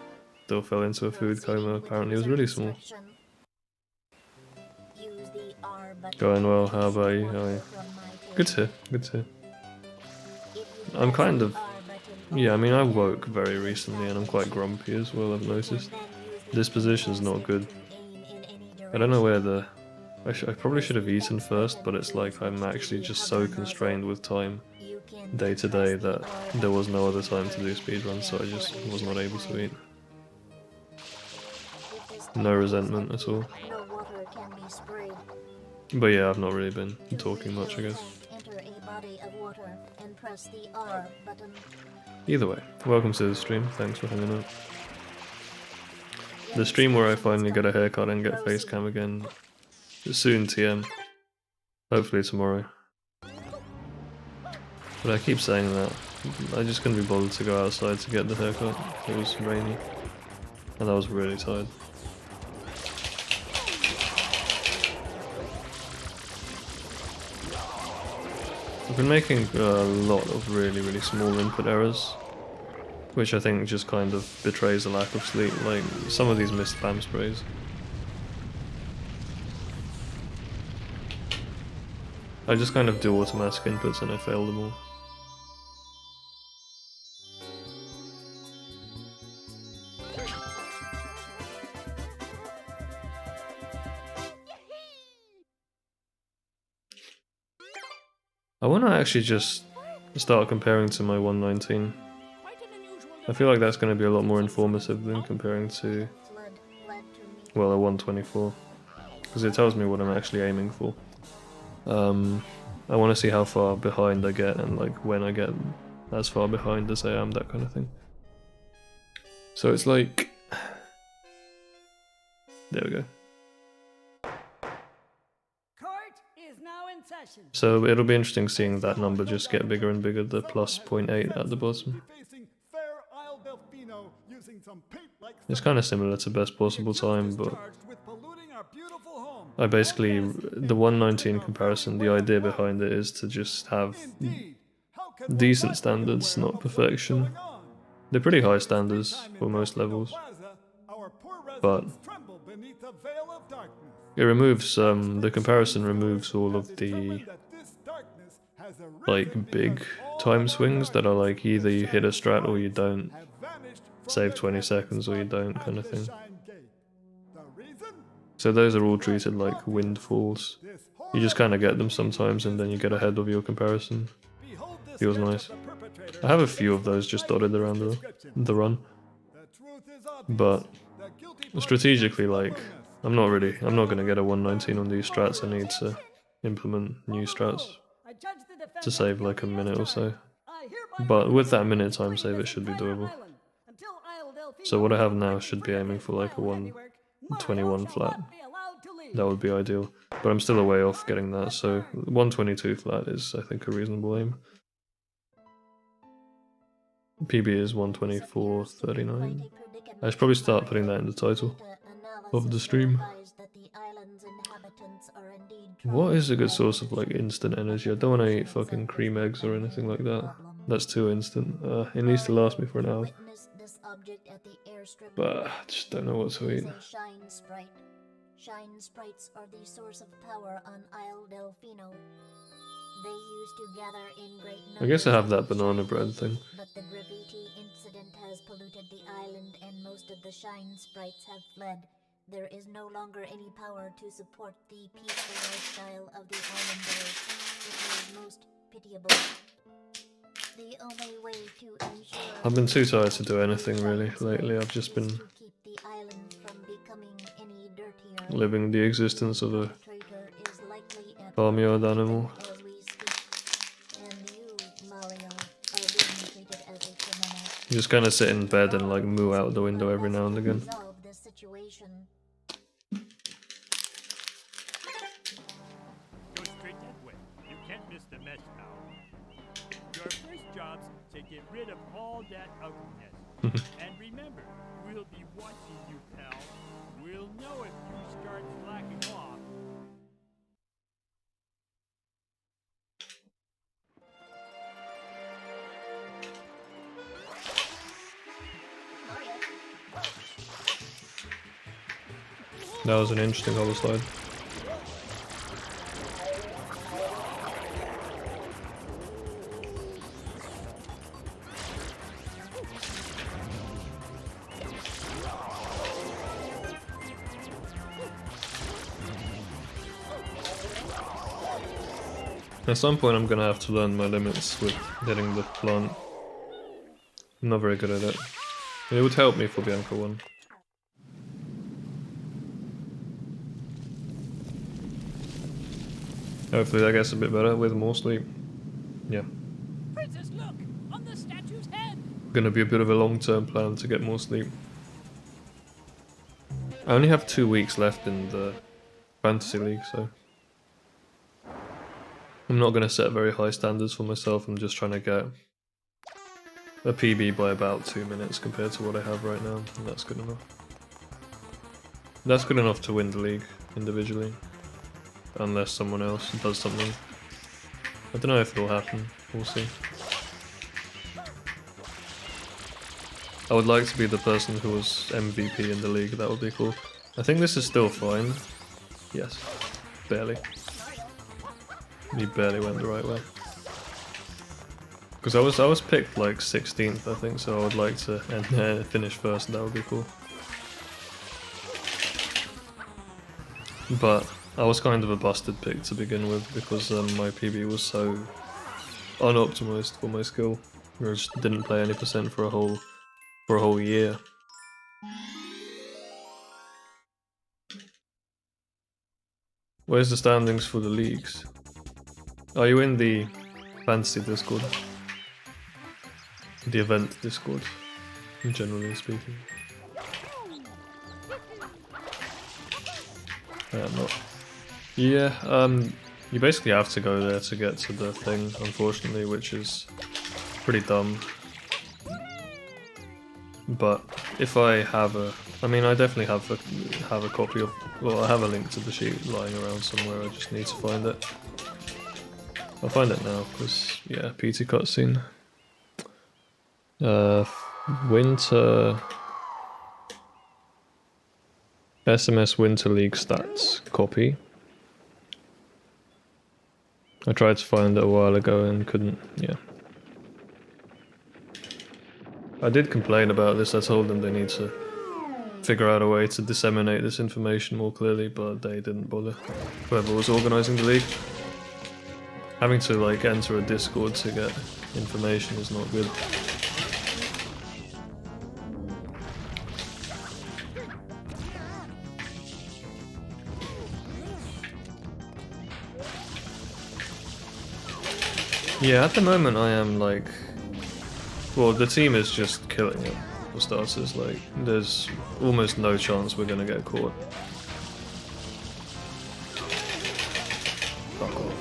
still fell into a food coma. Apparently, it was really small. Use the R button. Going well. How about you? How are you? From my table. Good to hear. Good to hear. If you I'm press kind the of. R button, Yeah, I mean, I woke very recently and I'm quite grumpy as well. I've noticed. then use the This position's not good. aim in any I don't know where the. I probably should have eaten first, but it's like I'm actually just so constrained with time You can day to day that there was no other time to do speedruns, so I just was not able to eat. If this No resentment at all. no water can be sprayed. But yeah, I've not really been talking much, I guess. Enter a body of water and press the R button. Either way, welcome to the stream. Thanks for hanging out. The stream where I finally get a haircut and get face cam again. Soon, TM. Hopefully tomorrow. But I keep saying that. I just couldn't be bothered to go outside to get the haircut. It was rainy. And I was really tired. I've been making a lot of really small input errors, which I think just kind of betrays a lack of sleep, like some of these missed spam sprays. I just kind of do automatic inputs and I fail them all. I want to actually just start comparing to my 119. Quite an unusual I feel like that's going to be a lot more informative than comparing to, Flood led to me. well, a 124. Because it tells me what I'm actually aiming for. I want to see how far behind I get and like when I get as far behind as I am, that kind of thing. So it's like... There we go. Court is now in session. So it'll be interesting seeing that number just get bigger and bigger, the plus 0.8 at the bottom. Facing Fair Isle Delfino using some paint-like It's kind of similar to best possible time, but charged with polluting our beautiful home. I basically, the 119 comparison, the idea behind it is to just have Indeed. How can decent one standards, not be aware not of what is perfection. going on? They're pretty high This standards daytime in for most Delfino levels, Plaza, our poor but residents tremble beneath a veil of darkness. it removes, the comparison removes all of the, Determined that this darkness has arisen like, big because all time other swings that are like either you hit a strat or you don't, have vanished from save the 20 desert seconds or you spot don't at kind of the thing. Shine Gate. The reason? So those are all treated like windfalls. This You just kind of get them sometimes and then you get ahead of your comparison. Behold this Feels sketch of nice. the perpetrator I have a few of those just dotted around the run, The truth is obvious. but The guilty party strategically, is like, stubbornness. I'm not gonna get a 119 on these strats. I need to implement new strats I judge the defendant to save like a guilty as minute or so. charged. I hereby But with that order minute to time clean save, this it should be entire doable. island until Isle Delfino So what I is have now completely should be free of aiming his for like a vile 121 handiwork. Mario flat. shall not be allowed to leave. That would be ideal. But I'm still a way off getting that, so 122 flat is, I think, a reasonable aim. PB is 124.39. I should probably start putting that in the title of the stream. What is a good source of like instant energy? I don't want to eat fucking cream eggs or anything like that. That's too instant. It needs to last me for an hour. But I just don't know what to eat. Shine Sprite. Shine Sprites are the source of power on Isle Delfino. They used to gather in great numbers. I guess I have that on the banana shine bread gate, thing. But the graffiti incident has polluted the island and most of the Shine Sprites have fled. There is no longer any power to support the peaceful lifestyle of the islanders. It is most pitiable. The only way to ensure I've been too tired to do anything really lately. I've just been to keep the island from becoming any dirtier. living the existence of a Traitor is likely at farmyard animal. as we speak. And you, Mario, are being treated as a criminal. You just kind of sit in bed and like moo out the window every now and again. Resolve this situation. Go straight that way. You can't miss the mesh, pal. Your first job's to get rid of all that ugliness. And remember, we'll be watching you, pal. We'll know if you start slacking off. That was an interesting hollow slide. At some point I'm gonna have to learn my limits with hitting the plant. I'm not very good at it. It would help me for Bianca 1. Hopefully that gets a bit better with more sleep. Yeah. Princess, look! On the statue's head! Gonna be a bit of a long-term plan to get more sleep. I only have 2 weeks left in the Fantasy League, so I'm not gonna set very high standards for myself. I'm just trying to get a PB by about 2 minutes compared to what I have right now, and that's good enough. That's good enough to win the league individually, unless someone else does something. I don't know if it'll happen, we'll see. I would like to be the person who was MVP in the league, that would be cool. I think this is still fine. Yes, barely. He barely went the right way. Because I was picked like 16th, I think, so I would like to finish first, that would be cool. But I was kind of a busted pick to begin with because my PB was so unoptimized for my skill. I just didn't play any percent for a whole year. Where's the standings for the leagues? Are you in the Fantasy Discord? The event Discord, generally speaking. I'm not. Yeah, you basically have to go there to get to the thing, unfortunately, which is pretty dumb. But if I have I mean, I definitely have a copy of, well, I have a link to the sheet lying around somewhere. I just need to find it. I'll find it now, because yeah, PT cutscene. Winter SMS Winter League stats copy. I tried to find it a while ago and couldn't. Yeah. I did complain about this. I told them they need to figure out a way to disseminate this information more clearly, but they didn't bother. Whoever was organising the league. Having to like enter a Discord to get information is not good. Yeah, at the moment I am like, well, the team is just killing it, for starters. Like, there's almost no chance we're gonna get caught. Fuck off.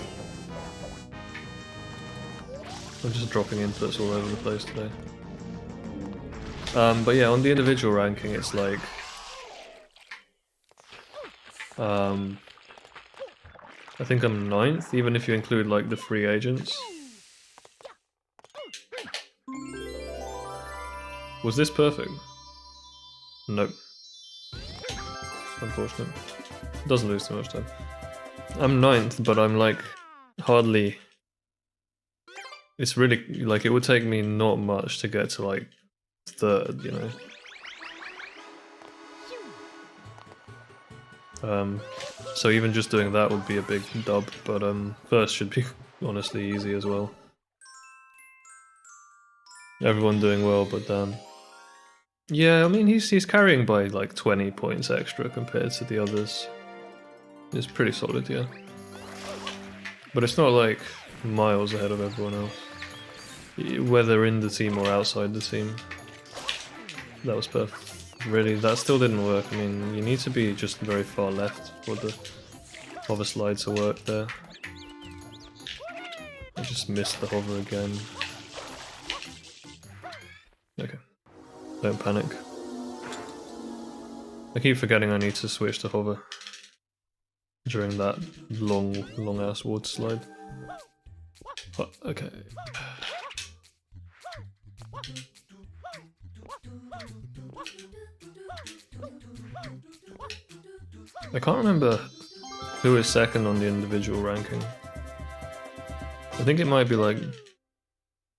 I'm just dropping inputs all over the place today. But yeah, on the individual ranking, it's like, I think I'm 9th, even if you include like the free agents. Was this perfect? Nope. Unfortunate. Doesn't lose too much time. I'm 9th, but I'm like hardly. It's really like, it would take me not much to get to like 3rd, you know. So even just doing that would be a big dub, but 1st should be honestly easy as well. Everyone doing well, but damn. Yeah, I mean he's carrying by like 20 points extra compared to the others. It's pretty solid, yeah. But it's not like miles ahead of everyone else. Whether in the team or outside the team. That was perfect. Really, that still didn't work. I mean, you need to be just very far left for the hover slide to work there. I just missed the hover again. Okay. Don't panic. I keep forgetting I need to switch to hover during that long ass water slide. Oh, okay. I can't remember who is 2nd on the individual ranking. I think it might be like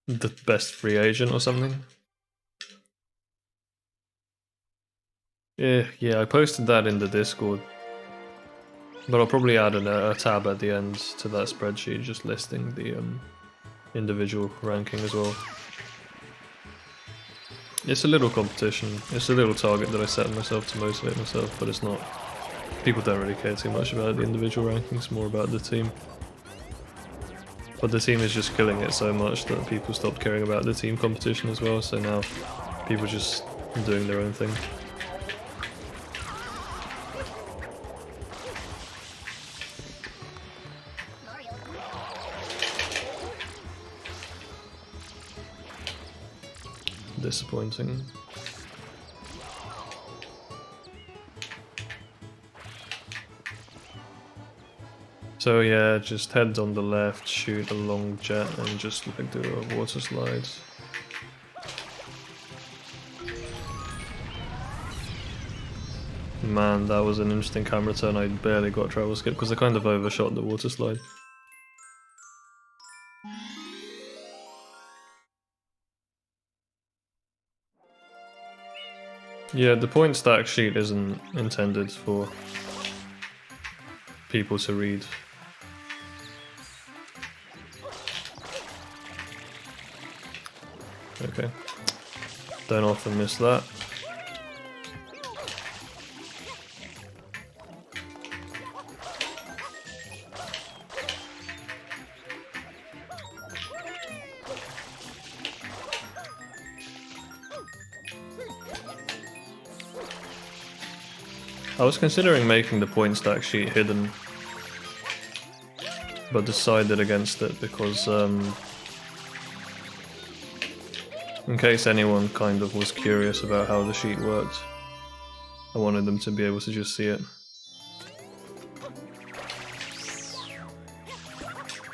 the best free agent or something. Yeah, I posted that in the Discord. But I'll probably add a tab at the end to that spreadsheet just listing the individual ranking as well. It's a little competition, it's a little target that I set myself to motivate myself, but it's not. People don't really care too much about the individual rankings, more about the team. But the team is just killing it so much that people stopped caring about the team competition as well, so now people are just doing their own thing. Disappointing. So yeah, just head on the left, shoot a long jet, and just like do a water slide. Man, that was an interesting camera turn. I barely got travel skip because I kind of overshot the water slide. Yeah, the point stack sheet isn't intended for people to read. Okay. Don't often miss that. I was considering making the point stack sheet hidden, but decided against it because In case anyone kind of was curious about how the sheet worked, I wanted them to be able to just see it.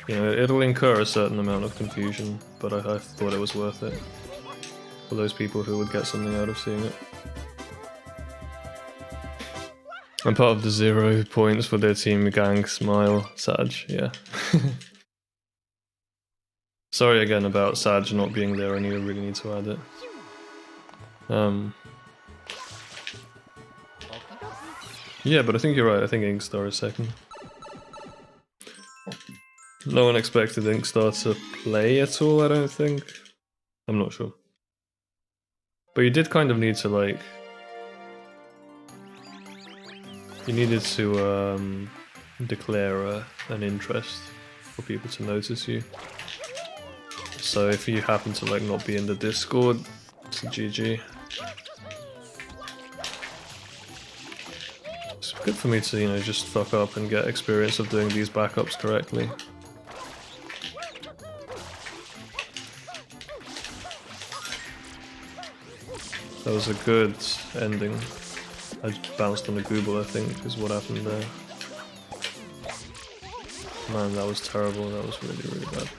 You know, it'll incur a certain amount of confusion, but I thought it was worth it for those people who would get something out of seeing it. I'm part of the 0 points for their team gang smile, Sag, yeah. Sorry again about Sag not being there, I really need to add it. Yeah, but I think you're right, I think Inkstar is second. No one expected Inkstar to play at all, I don't think. I'm not sure. But you did kind of need to, like... You needed to declare an interest for people to notice you. So if you happen to like not be in the Discord, it's a GG. It's good for me to, you know, just fuck up and get experience of doing these backups correctly. That was a good ending. I bounced on a Google, I think, is what happened there. Man, that was terrible. That was really, really bad.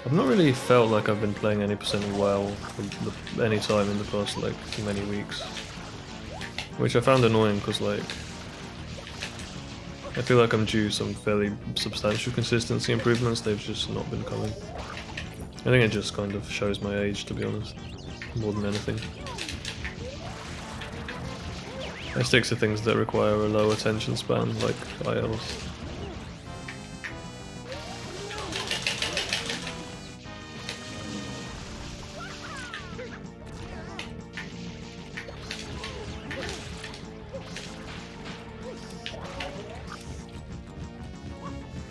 I've not really felt like I've been playing any percent well for any time in the past, like, many weeks. Which I found annoying, because, like, I feel like I'm due some fairly substantial consistency improvements, they've just not been coming. I think it just kind of shows my age, to be honest, more than anything. I stick to things that require a low attention span, like ILs.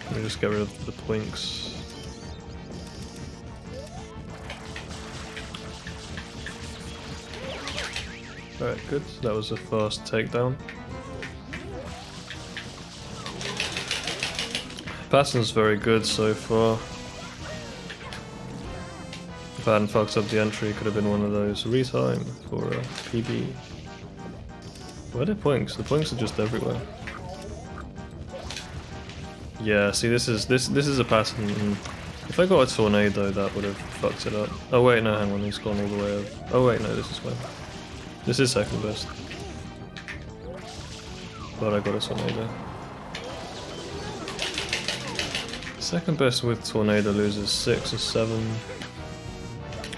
Let me just get rid of the points. Alright, good. That was a fast takedown. Pattern's very good so far. If I hadn't fucked up the entry, it could have been one of those retime for a PB. Where are the points? The points are just everywhere. Yeah, see, this is a pattern. If I got a tornado, that would have fucked it up. Oh wait, no, hang on, he's gone all the way up. Oh wait, no, this is fine. This is second best. But I got a tornado. Second best with tornado loses 6 or 7.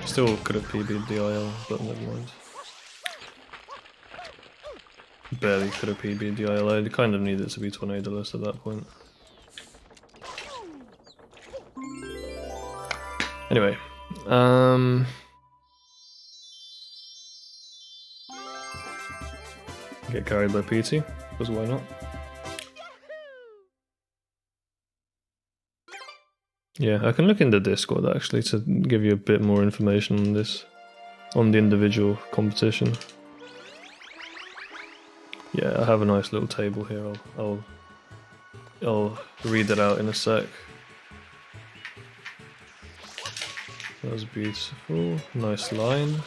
Still could have PB'd the IL, but never mind. Barely could have PB'd the IL. I kind of needed to be tornado-less at that point. Anyway, get carried by PT, because why not? Yeah, I can look in the Discord actually to give you a bit more information on this, on the individual competition. Yeah, I have a nice little table here. I'll read it out in a sec. That was beautiful. Nice line.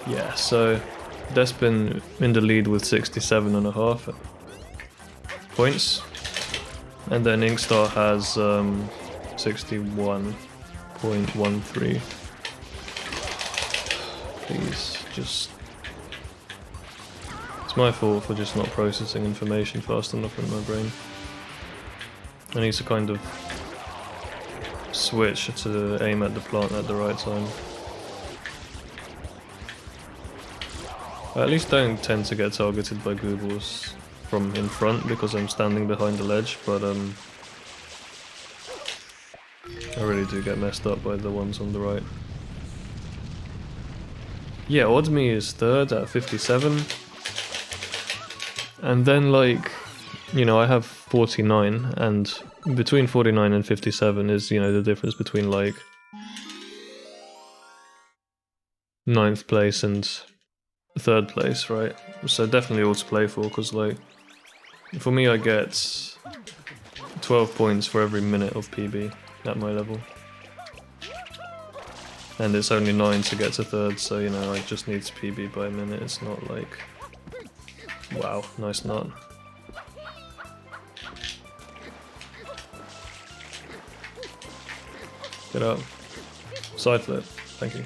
Yeah, so Despin in the lead with 67.5 points. And then Inkstar has 61.13. Please, just... It's my fault for just not processing information fast enough in my brain. I need to kind of switch to aim at the plant at the right time. I at least don't tend to get targeted by Goobles from in front because I'm standing behind the ledge, but I really do get messed up by the ones on the right. Yeah, Oddme is third at 57. And then, like, you know, I have 49, and between 49 and 57 is, you know, the difference between, like, 9th place and 3rd place, right? So definitely all to play for, because, like, for me I get 12 points for every minute of PB at my level. And it's only 9 to get to third, so you know, I just need to PB by a minute. It's not like... Wow, nice nut. Get up. Side flip, thank you.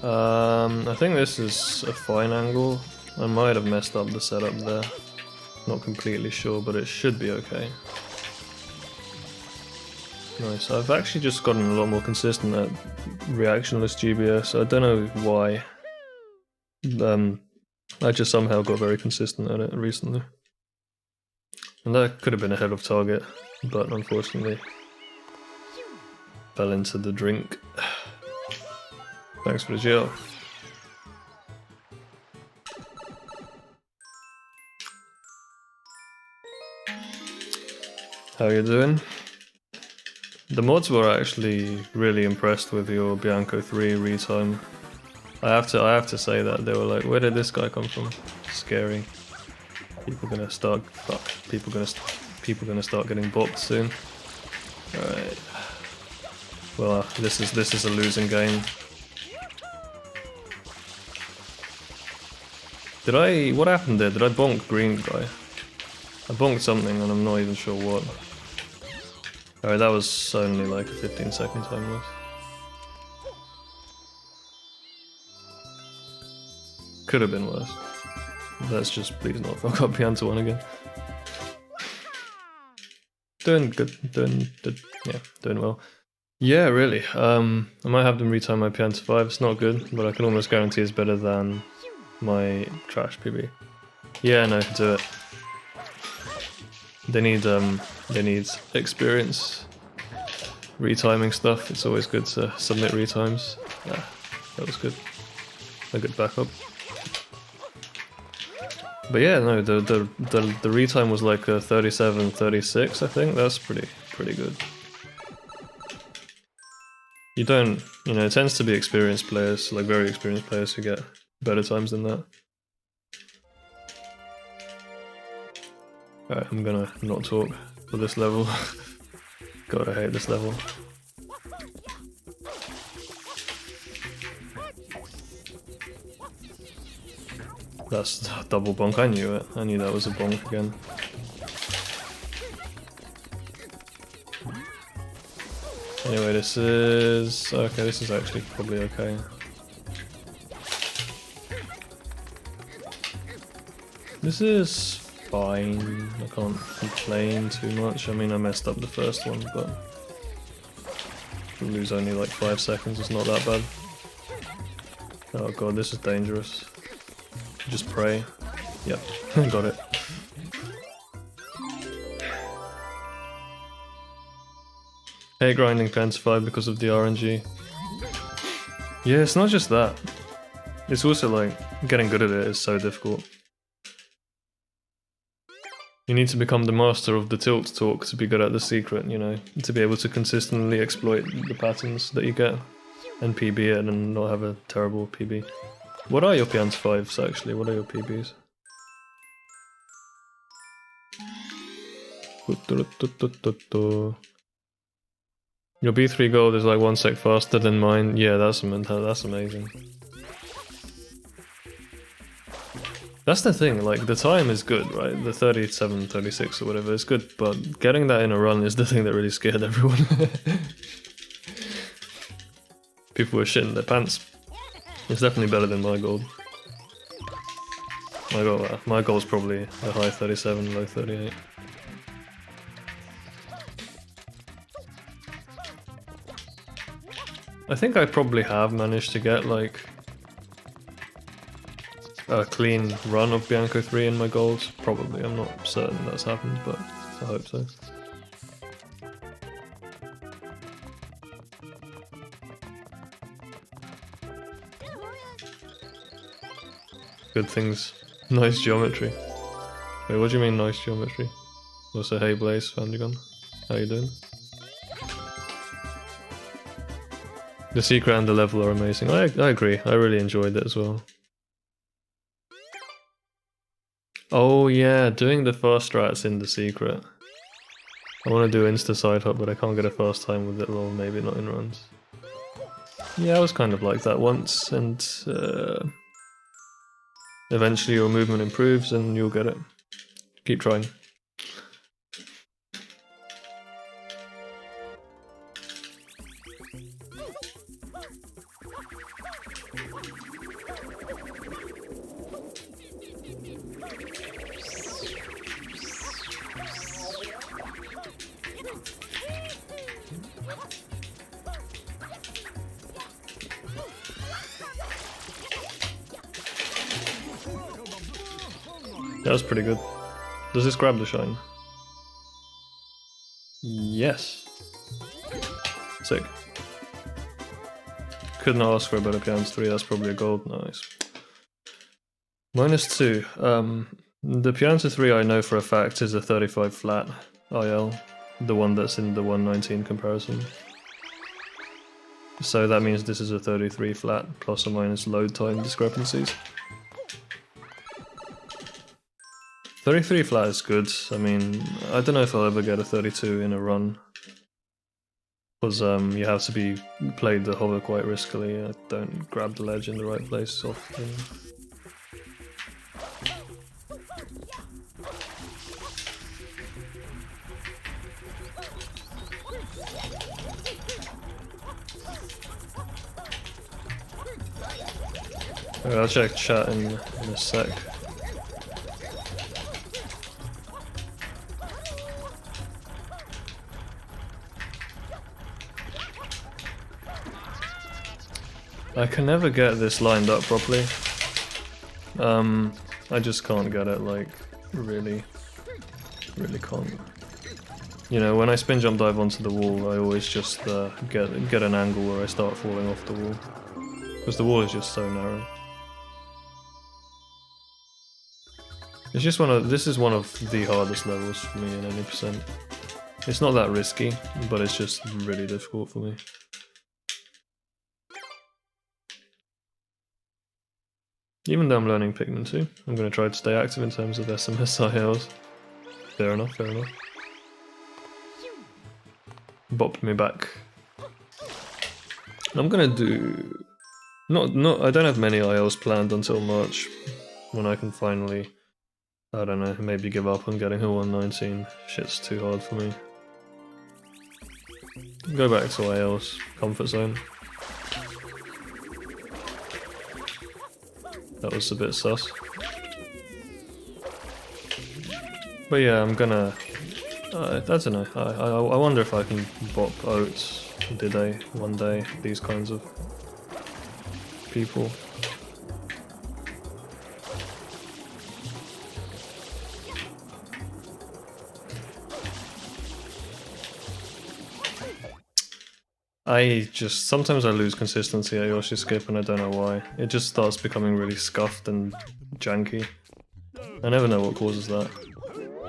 I think this is a fine angle. I might have messed up the setup there. Not completely sure, but it should be okay. Nice. I've actually just gotten a lot more consistent at reactionless GBS. I don't know why. I just somehow got very consistent at it recently. And that could have been ahead of target, but unfortunately fell into the drink. Thanks for the gel. How you doing? The mods were actually really impressed with your Bianco 3 retime. I have to say that they were like, where did this guy come from? Scary. People gonna start people gonna start getting bopped soon. Alright. Well, this is a losing game. What happened there? Did I bonk green guy? I bonked something and I'm not even sure what. Alright, that was only like a 15-second time loss. Could have been worse. Let's just please not fuck up Pianta 1 again. Doing good, doing well. Yeah, really. I might have them retime my Pianta 5. It's not good, but I can almost guarantee it's better than my trash PB. Yeah, no, do it. They need experience retiming stuff. It's always good to submit retimes. Yeah, that was good. A good backup. But yeah, no, the retime was like a 37-36, I think. That's pretty good. You don't, you know, it tends to be experienced players, like very experienced players, who get better times than that. Alright, I'm gonna not talk for this level. God, I hate this level. That's double bonk, I knew it. I knew that was a bonk again. Anyway, this is... okay, this is actually probably okay. This is fine. I can't complain too much. I mean, I messed up the first one, but... we'll lose only like 5 seconds, it's not that bad. Oh god, this is dangerous. Just pray. Yep, got it. Hate grinding Pianta 5 because of the RNG. Yeah, it's not just that. It's also like, getting good at it is so difficult. You need to become the master of the tilt talk to be good at the secret, you know, to be able to consistently exploit the patterns that you get and PB it and not have a terrible PB. What are your Pianta 5s actually? What are your PBs? Your B3 gold is like 1 sec faster than mine. Yeah, that's amazing. That's the thing, like the time is good, right? The 37, 36 or whatever is good, but getting that in a run is the thing that really scared everyone. People were shitting their pants. It's definitely better than my gold. My gold's probably a high 37, low 38. I think I probably have managed to get like a clean run of Bianco 3 in my golds. Probably, I'm not certain that's happened, but I hope so. Good things. Nice geometry. Wait, what do you mean nice geometry? Also, hey Blaze, Fandagon. How you doing? The secret and the level are amazing. I agree, I really enjoyed it as well. Oh yeah, doing the fast strats in the secret. I want to do insta side hop, but I can't get a fast time with it, or maybe not in runs. Yeah, I was kind of like that once, and eventually your movement improves and you'll get it. Keep trying. That was pretty good. Does this grab the shine? Yes. Sick. Couldn't ask for a better Piance 3, that's probably a gold. Nice. -2. The Piance 3 I know for a fact is a 35 flat IL. The one that's in the 119 comparison. So that means this is a 33 flat, plus or minus load time discrepancies. 33 flat is good. I mean, I don't know if I'll ever get a 32 in a run. Because you have to be played the hover quite riskily. I don't grab the ledge in the right place often. Alright, I'll check chat in a sec. I can never get this lined up properly. I just can't get it, like, really can't. You know, when I spin jump dive onto the wall, I always just get an angle where I start falling off the wall. Because the wall is just so narrow. It's just this is one of the hardest levels for me in any percent. It's not that risky, but it's just really difficult for me. Even though I'm learning Pikmin 2, I'm going to try to stay active in terms of SMS ILs. Fair enough, fair enough. Bop me back. I'm going to do... I don't have many ILs planned until March, when I can finally, I don't know, maybe give up on getting a 119. Shit's too hard for me. Go back to ILs, comfort zone. That was a bit sus. But yeah, I'm gonna... I don't know, I wonder if I can bop Oats, Dide, one day, these kinds of people. Sometimes I lose consistency at Yoshi Skip and I don't know why. It just starts becoming really scuffed and janky. I never know what causes that.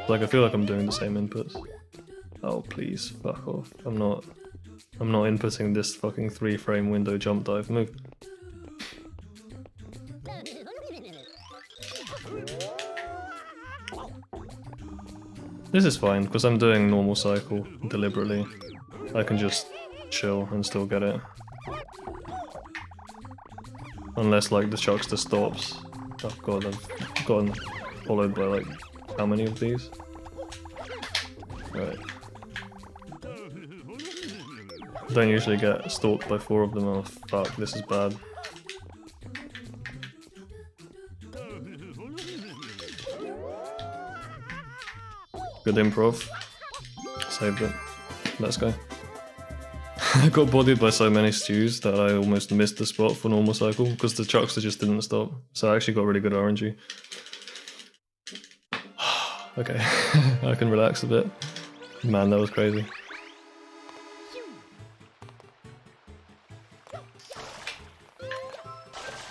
Like, I feel like I'm doing the same inputs. Oh please, fuck off. I'm not inputting this fucking 3-frame window jump dive. Move. This is fine, because I'm doing normal cycle deliberately. I can just chill and still get it. Unless, like, the Chuckster stops. Oh god, I've gotten followed by, like, how many of these? Right. Don't usually get stalked by 4 of them. Oh fuck, this is bad. Good improv. Saved it. Let's go. I got bodied by so many stews that I almost missed the spot for normal cycle because the Chuckster just didn't stop. So I actually got really good RNG. Okay, I can relax a bit. Man, that was crazy.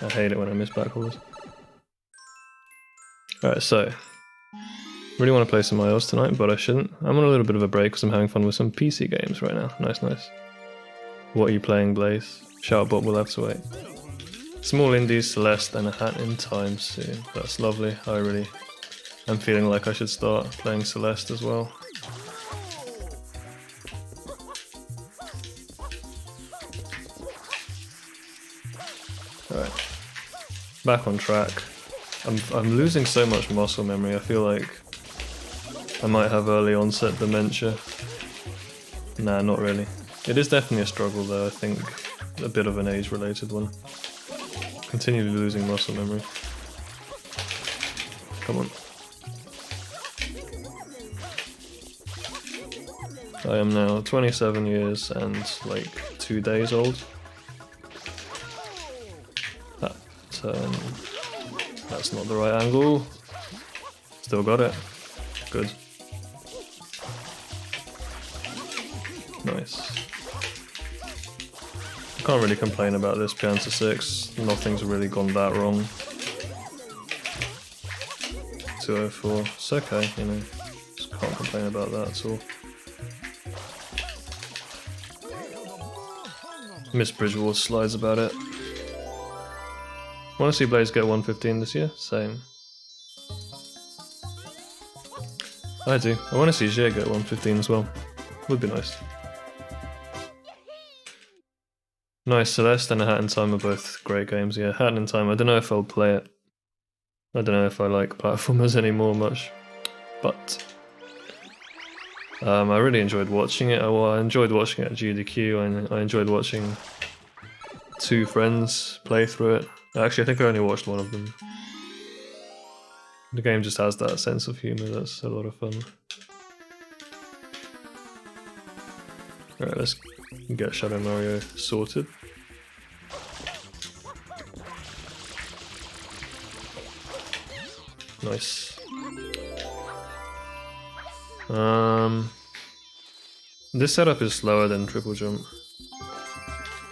I hate it when I miss back haulers. Alright, so... really want to play some ILs tonight, but I shouldn't. I'm on a little bit of a break because I'm having fun with some PC games right now. Nice, nice. What are you playing, Blaze? Shoutbot will have to wait. Small indies, Celeste, and a hat in time soon. That's lovely. I I'm feeling like I should start playing Celeste as well. Alright. Back on track. I'm losing so much muscle memory, I feel like I might have early onset dementia. Nah, not really. It is definitely a struggle though, I think. A bit of an age related one. Continually losing muscle memory. Come on. I am now 27 years and like 2 days old. That's not the right angle. Still got it. Good. Nice. I can't really complain about this Pianta 6. Nothing's really gone that wrong. 204. It's okay, you know. Just can't complain about that at all. Miss Bridgewater slides about it. Want to see Blaze get 115 this year? Same. I do. I want to see Jay get 115 as well. Would be nice. Nice, Celeste and A Hat in Time are both great games. Yeah, Hat in Time, I don't know if I'll play it. I don't know if I like platformers anymore much. But I really enjoyed watching it. I enjoyed watching it at GDQ, and I enjoyed watching 2 friends play through it. Actually, I think I only watched one of them. The game just has that sense of humour that's a lot of fun. Alright, let's get Shadow Mario sorted. Nice. This setup is slower than Triple Jump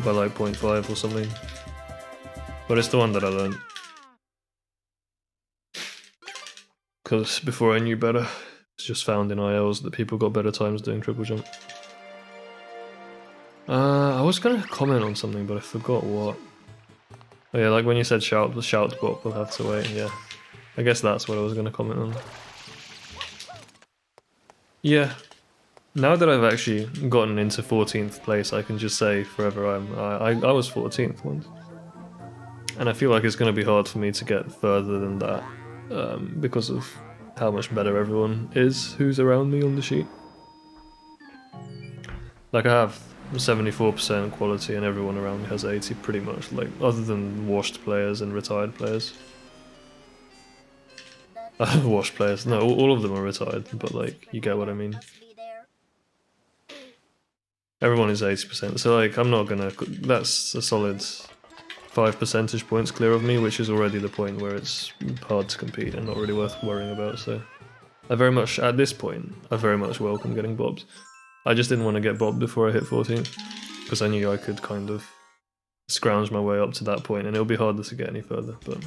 by like 0.5 or something. But it's the one that I learned. Because before I knew better, it's just found in ILs that people got better times doing Triple Jump. I was gonna comment on something, but I forgot what. Oh yeah, like when you said shout, the shout bot will have to wait, yeah. I guess that's what I was gonna comment on. Yeah. Now that I've actually gotten into 14th place, I can just say forever I was 14th once. And I feel like it's going to be hard for me to get further than that because of how much better everyone is who's around me on the sheet. Like I have 74% quality and everyone around me has 80 pretty much, like other than washed players and retired players. Washed players, no, all of them are retired, but like, you get what I mean. Everyone is 80%, so like, I'm not gonna, that's a solid 5 percentage points clear of me, which is already the point where it's hard to compete and not really worth worrying about, so. I very much, at this point, I very much welcome getting bobbed. I just didn't want to get bobbed before I hit 14, because I knew I could kind of scrounge my way up to that point, and it'll be harder to get any further, but...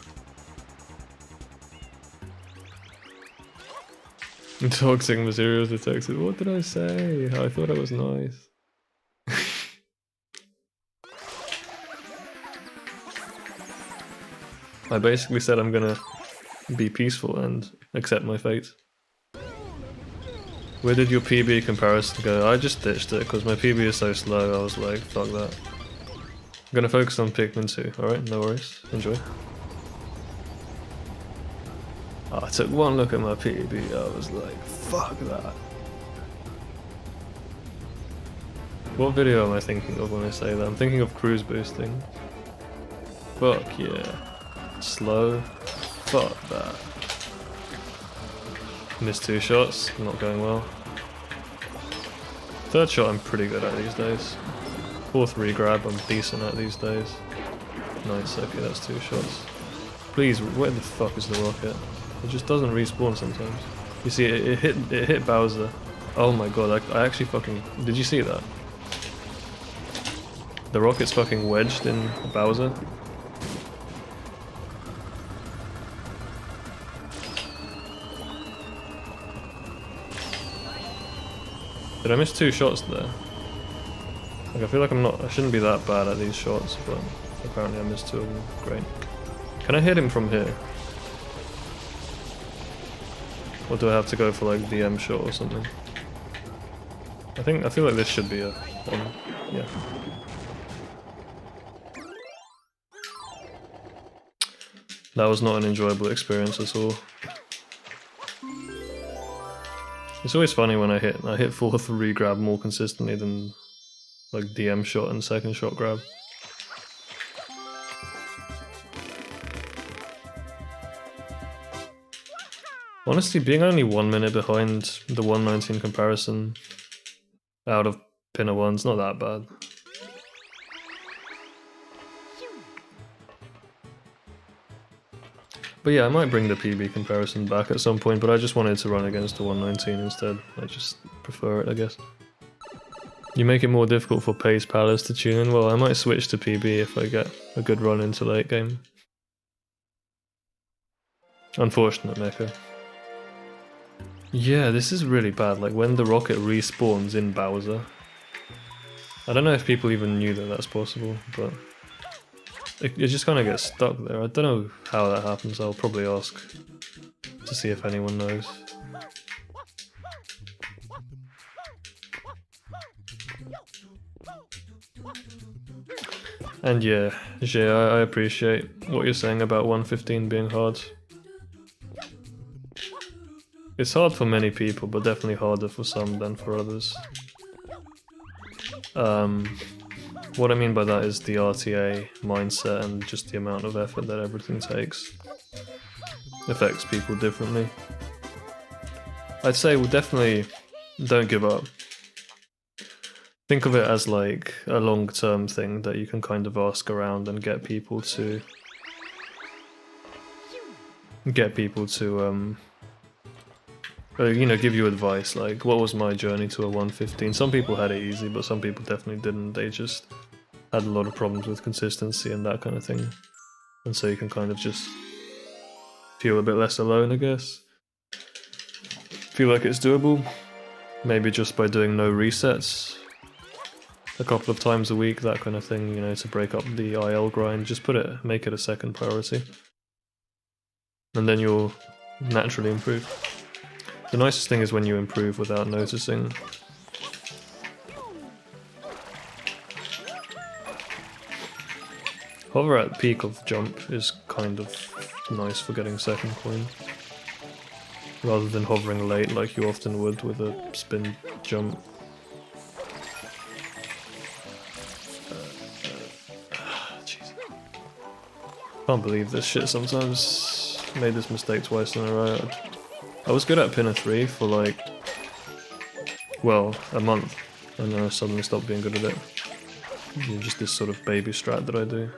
Toxic materials detected. What did I say? I thought I was nice. I basically said I'm gonna be peaceful and accept my fate. Where did your PB comparison go? I just ditched it because my PB is so slow, I was like, fuck that. I'm gonna focus on Pikmin 2, alright? No worries. Enjoy. I took one look at my PB, I was like, fuck that. What video am I thinking of when I say that? I'm thinking of cruise boosting. Fuck yeah. Slow. Fuck that. Missed 2 shots, not going well. 3rd shot I'm pretty good at these days. 4th regrab I'm decent at these days. Nice, okay, that's 2 shots. Please, where the fuck is the rocket? It just doesn't respawn sometimes. You see, it hit Bowser. Oh my god, I actually fucking... Did you see that? The rocket's fucking wedged in Bowser. Did I miss 2 shots there? Like, I feel like I shouldn't be that bad at these shots, but apparently I missed 2 of them. Great. Can I hit him from here? Or do I have to go for like DM shot or something? I feel like this should be a one. Yeah. That was not an enjoyable experience at all. It's always funny when I hit 4-3 grab more consistently than like DM shot and second shot grab. Honestly, being only 1 minute behind the 119 comparison out of Pinner 1's not that bad. But yeah, I might bring the PB comparison back at some point, but I just wanted to run against the 119 instead. I just prefer it, I guess. You make it more difficult for Pace Palace to tune in? Well, I might switch to PB if I get a good run into late game. Unfortunate, Mecha. Yeah, this is really bad, like when the rocket respawns in Bowser. I don't know if people even knew that that's possible, but it just kind of gets stuck there. I don't know how that happens. I'll probably ask to see if anyone knows. And yeah, Jay, I appreciate what you're saying about 115 being hard. It's hard for many people, but definitely harder for some than for others. What I mean by that is the RTA mindset and just the amount of effort that everything takes affects people differently. I'd say we'll definitely don't give up. Think of it as like a long-term thing that you can kind of ask around and get people to you know, give you advice, like what was my journey to a 115. Some people had it easy, but some people definitely didn't. They just had a lot of problems with consistency and that kind of thing. And so you can kind of just feel a bit less alone, I guess. Feel like it's doable. Maybe just by doing no resets a couple of times a week, that kind of thing, you know, to break up the IL grind. Just make it a second priority. And then you'll naturally improve. The nicest thing is when you improve without noticing. Hover at peak of jump is kind of nice for getting second coin, rather than hovering late like you often would with a spin jump. Jeez. Can't believe this shit sometimes. Made this mistake twice in a row. I was good at Pinner 3 for like, well, a month, and then I suddenly stopped being good at it. Just this sort of baby strat that I do.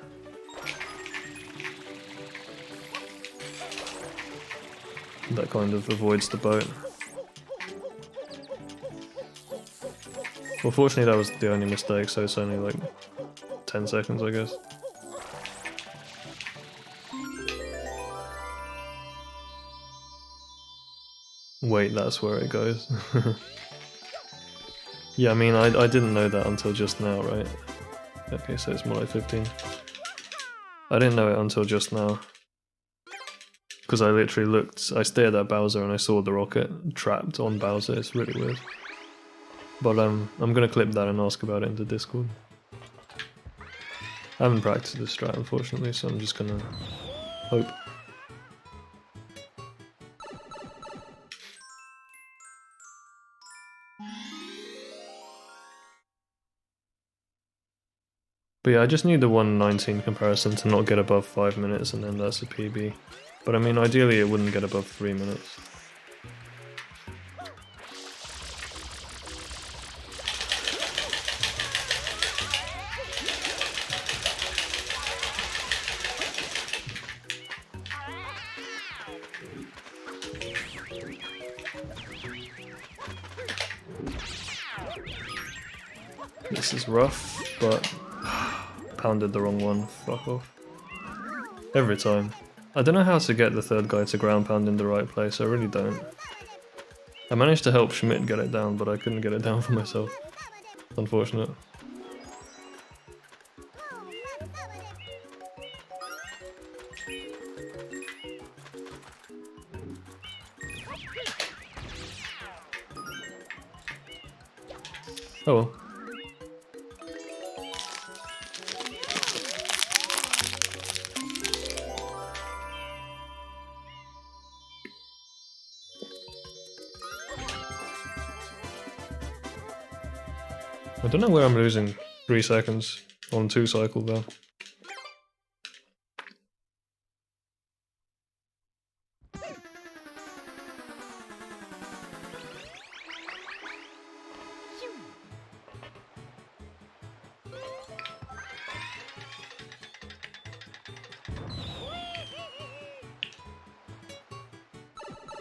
That kind of avoids the boat. Well, fortunately that was the only mistake, so it's only like 10 seconds, I guess. Wait, that's where it goes. Yeah, I mean, I didn't know that until just now, right? Okay, so it's more like 15. I didn't know it until just now. Because I literally I stared at Bowser and I saw the rocket trapped on Bowser. It's really weird. But I'm gonna clip that and ask about it in the Discord. I haven't practiced this strat, unfortunately, so I'm just gonna hope. But yeah, I just need the 119 comparison to not get above 5 minutes, and then that's a PB. But I mean, ideally it wouldn't get above 3 minutes. This is rough, but pounded the wrong one. Fuck off. Every time. I don't know how to get the third guy to ground pound in the right place, I really don't. I managed to help Schmidt get it down, but I couldn't get it down for myself. It's unfortunate. Oh well. I don't know where I'm losing 3 seconds on 2 cycle though.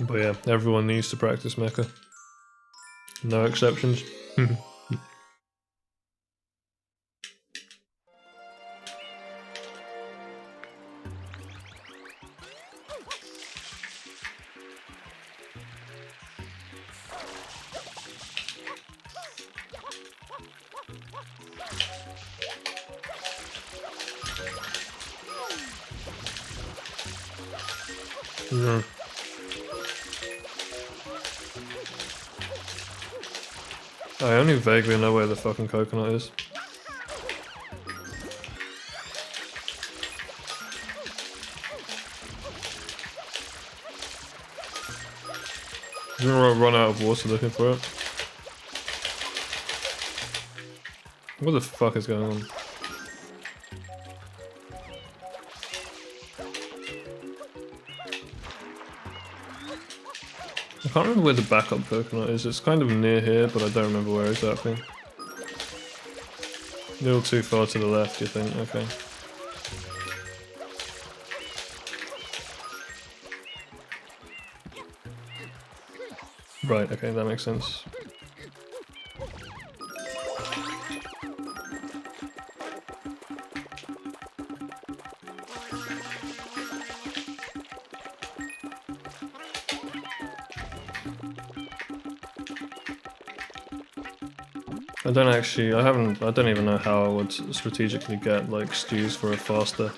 But yeah, everyone needs to practice Mecha. No exceptions. No. I only vaguely know where the fucking coconut is. I'm gonna run out of water looking for it. What the fuck is going on? I can't remember where the backup coconut is. It's kind of near here, but I don't remember where exactly. A little too far to the left, you think? Okay. Right, okay, that makes sense. I don't even know how I would strategically get like stews for a faster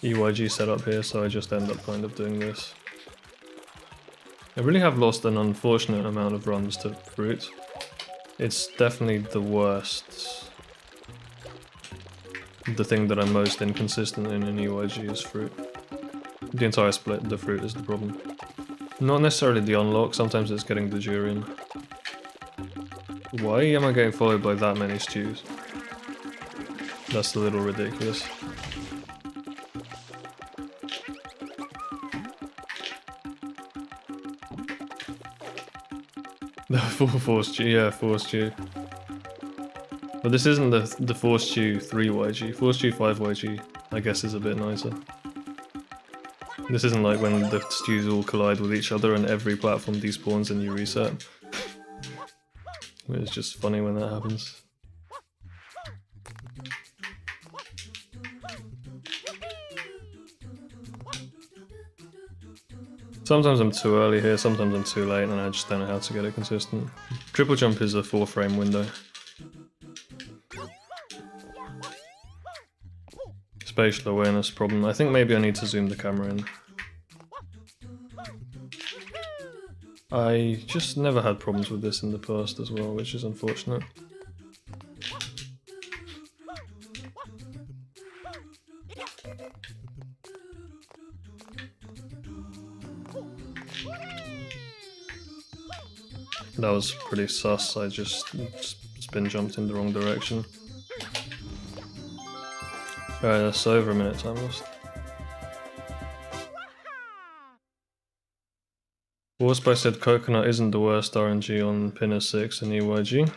EYG setup here, so I just end up kind of doing this. I really have lost an unfortunate amount of runs to fruit. It's definitely the worst. The thing that I'm most inconsistent in EYG is fruit. The entire split, the fruit is the problem. Not necessarily the unlock, sometimes it's getting the durian. Why am I getting followed by that many stews? That's a little ridiculous. Force stew, yeah, force stew. But this isn't the force stew 3YG. Force stew 5YG, I guess, is a bit nicer. This isn't like when the stews all collide with each other and every platform despawns and you reset. It's just funny when that happens. Sometimes I'm too early here, sometimes I'm too late, and I just don't know how to get it consistent. Triple jump is a 4-frame window. Spatial awareness problem. I think maybe I need to zoom the camera in. I just never had problems with this in the past as well, which is unfortunate. That was pretty sus, I just spin jumped in the wrong direction. Alright, that's over a minute time lost. Warspy said coconut isn't the worst RNG on Pinner 6 and EYG.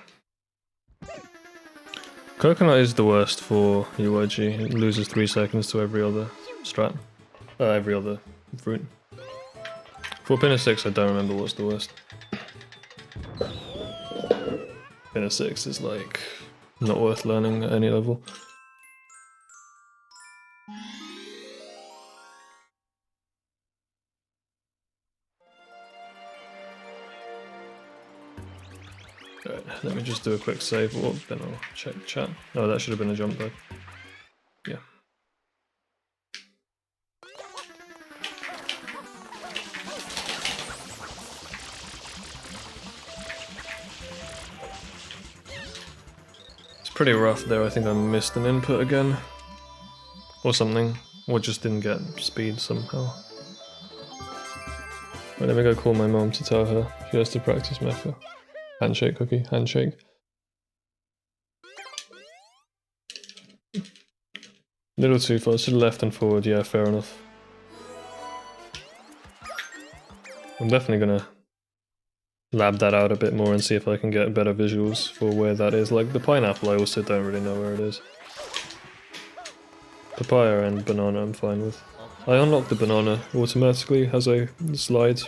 Coconut is the worst for EYG, it loses 3 seconds to every other strat. Every other fruit. For Pinner 6 I don't remember what's the worst. Pinner 6 is like not worth learning at any level. Alright, let me just do a quick save, then I'll check chat. Oh, that should have been a jump though. Yeah. pretty rough there. I think I missed an input again. Or something. Or just didn't get speed somehow. Right, let me go call my mom to tell her she has to practice Mecha. Handshake, Cookie, handshake. Little too far, to the left and forward, yeah, fair enough. I'm definitely gonna lab that out a bit more and see if I can get better visuals for where that is. Like the pineapple, I also don't really know where it is. Papaya and banana I'm fine with. I unlocked the banana automatically as I slide,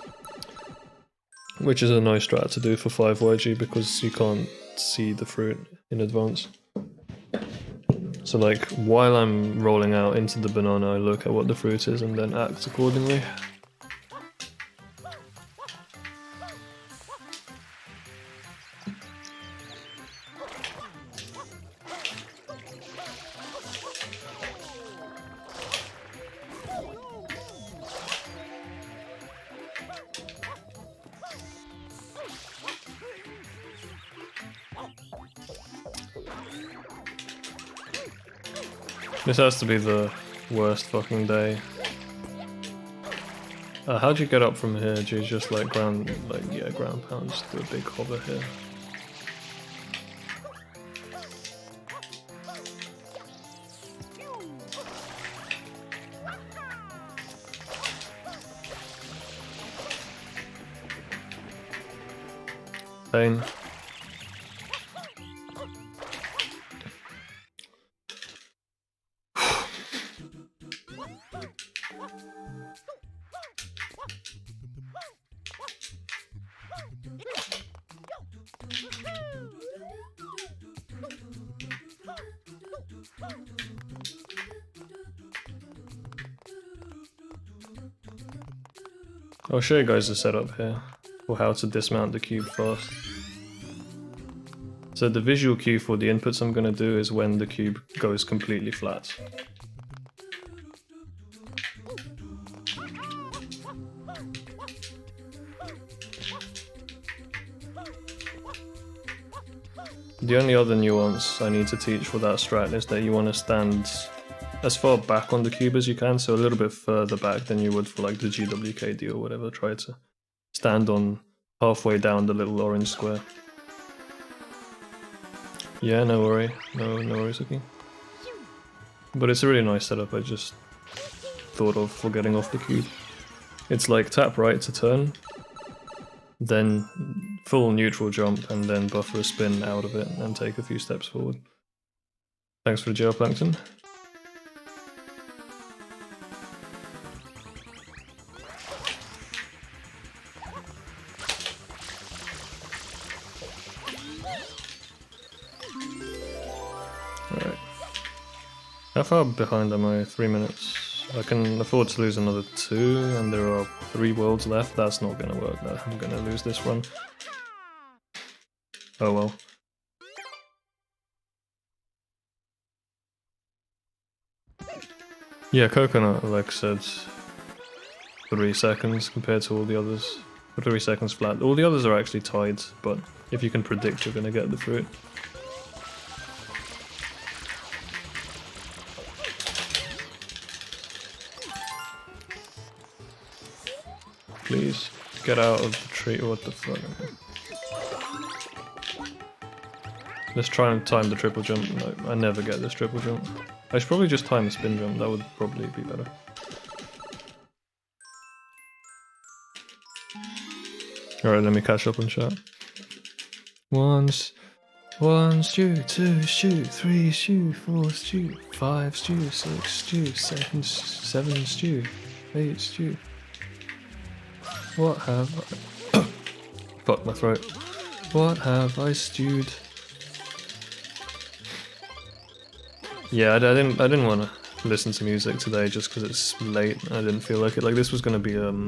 which is a nice strat to do for 5YG because you can't see the fruit in advance. So like, while I'm rolling out into the banana, I look at what the fruit is and then act accordingly. This has to be the worst fucking day. How'd you get up from here? Do you just like ground pound, just do a big hover here? Pain. I'll show you guys the setup here for how to dismount the cube fast. So the visual cue for the inputs I'm going to do is when the cube goes completely flat. The only other nuance I need to teach for that strat is that you want to stand as far back on the cube as you can, so a little bit further back than you would for like the GWKD or whatever. Try to stand on halfway down the little orange square. Yeah, no worry. No worries, okay. But it's a really nice setup I just thought of for getting off the cube. It's like tap right to turn, then full neutral jump, and then buffer a spin out of it and take a few steps forward. Thanks for the geoplankton. Alright. How far behind am I? 3 minutes. I can afford to lose another 2, and there are 3 worlds left. That's not gonna work. I'm gonna lose this run. Oh well. Yeah, coconut, like I said, 3 seconds compared to all the others. 3 seconds flat. All the others are actually tied, but if you can predict you're gonna get the fruit. Please, get out of the tree. What the fuck? Let's try and time the triple jump. No, I never get this triple jump. I should probably just time the spin jump. That would probably be better. Alright, let me catch up on chat. 1 stew, 2 stew, 3 stew, 4 stew, 5 stew, 6 stew, 7 stew, 8 stew. What have I... Fuck my throat. What have I stewed? Yeah, I didn't want to listen to music today just because it's late. I didn't feel like it. Like this was gonna be a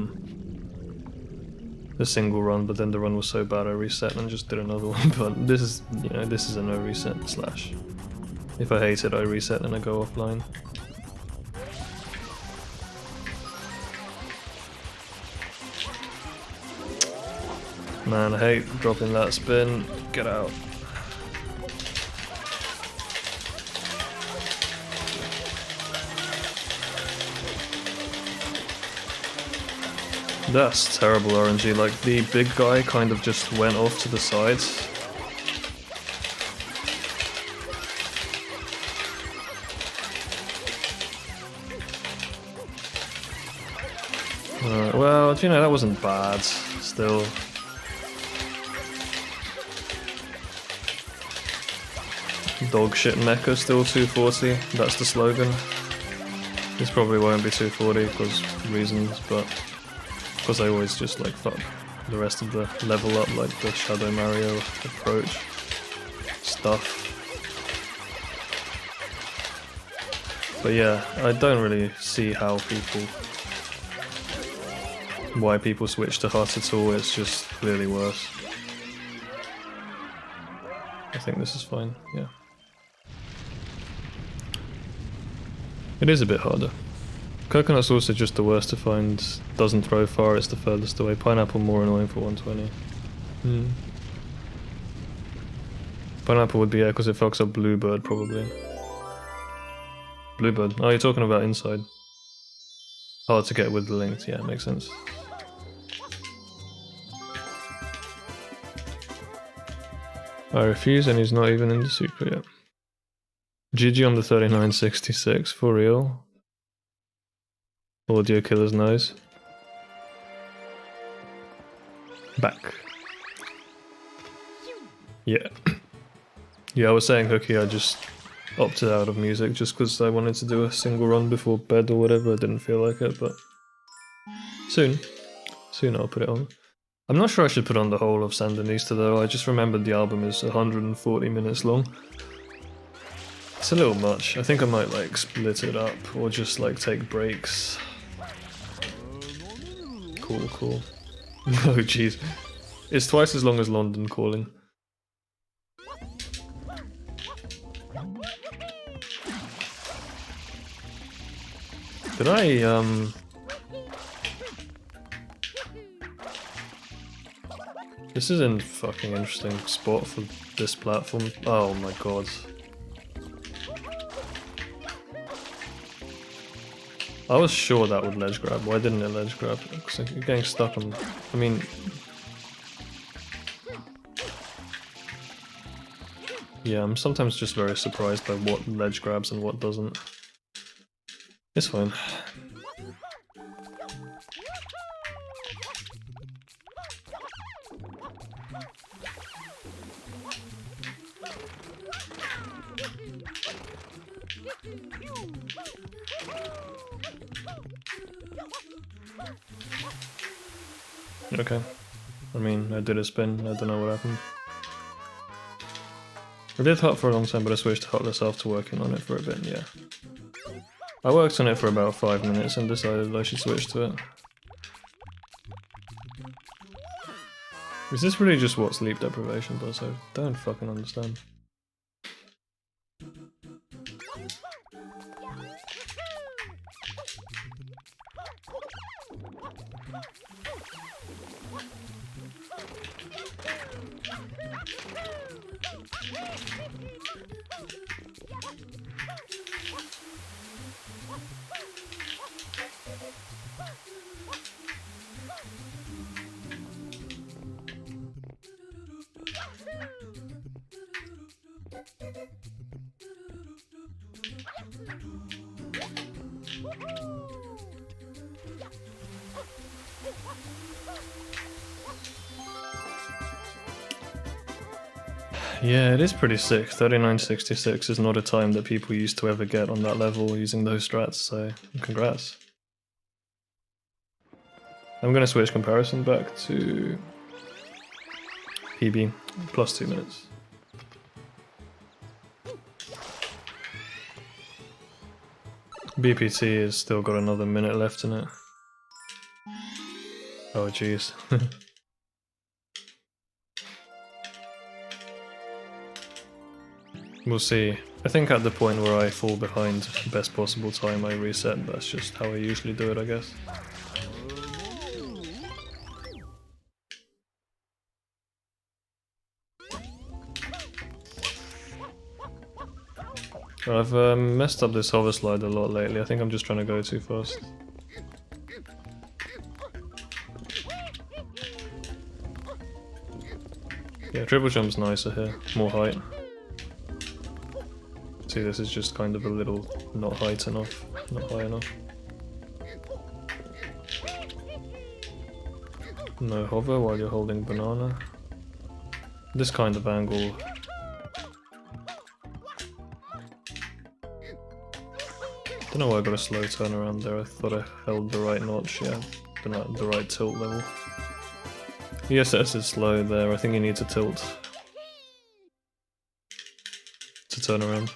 single run, but then the run was so bad I reset and just did another one. But this is, you know, this is a no reset slash. If I hate it, I reset and I go offline. Man, I hate dropping that spin. Get out. That's terrible RNG, like the big guy kind of just went off to the sides. Well, you know, that wasn't bad, still. Dog shit mecha, still 240, that's the slogan. This probably won't be 240 because reasons, but because I always just like fuck the rest of the level up, like the Shadow Mario approach stuff. But yeah, I don't really see how why people switch to Hut at all. It's just clearly worse. I think this is fine, yeah. It is a bit harder. Coconut's also just the worst to find, doesn't throw far, it's the furthest away. Pineapple more annoying for 120. Pineapple would be, yeah, because it fucks up Bluebird probably. Bluebird, oh, you're talking about inside. Hard to get with the linked, yeah, makes sense. I refuse, and he's not even in the super yet. GG on the 3966, for real. Audio killer's nose. Back. Yeah. Yeah, I was saying Hooky, I just opted out of music just because I wanted to do a single run before bed or whatever. I didn't feel like it, but soon. Soon I'll put it on. I'm not sure I should put on the whole of Sandinista though. I just remembered the album is 140 minutes long. It's a little much. I think I might like split it up or just like take breaks. Cool, cool. Oh jeez. It's twice as long as London Calling. Did I This is a fucking interesting spot for this platform. Oh my god. I was sure that would ledge grab. Why didn't it ledge grab? Because you're getting stuck on... I mean... Yeah, I'm sometimes just very surprised by what ledge grabs and what doesn't. It's fine. Okay. I mean, I did a spin, I don't know what happened. I did Hut for a long time, but I switched to Hutless after working on it for a bit, yeah. I worked on it for about 5 minutes and decided I should switch to it. Is this really just what sleep deprivation does? I don't fucking understand. Yeah, it is pretty sick. 3966 is not a time that people used to ever get on that level using those strats, so congrats. I'm gonna switch comparison back to PB, plus 2 minutes. BPT has still got another minute left in it. Oh jeez. We'll see. I think at the point where I fall behind best possible time I reset, that's just how I usually do it, I guess. I've messed up this hover slide a lot lately. I think I'm just trying to go too fast. Yeah, triple jump's nicer here, more height. See, this is just kind of a little not height enough, not high enough. No hover while you're holding banana. This kind of angle. Don't know why I got a slow turnaround there. I thought I held the right notch, yeah, the right tilt level. ESS is slow there. I think you need to tilt to turn around.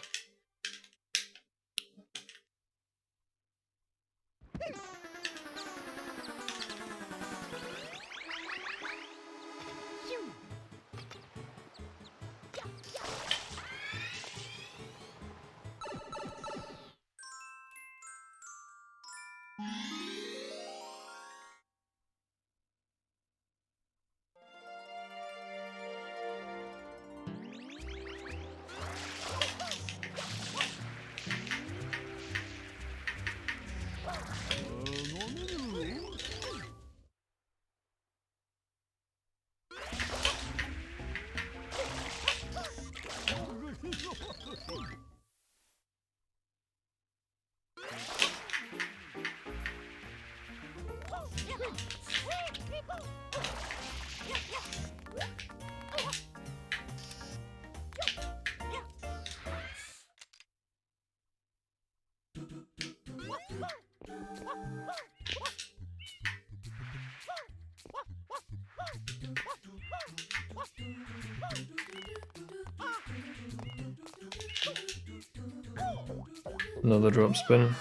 Another drop spin.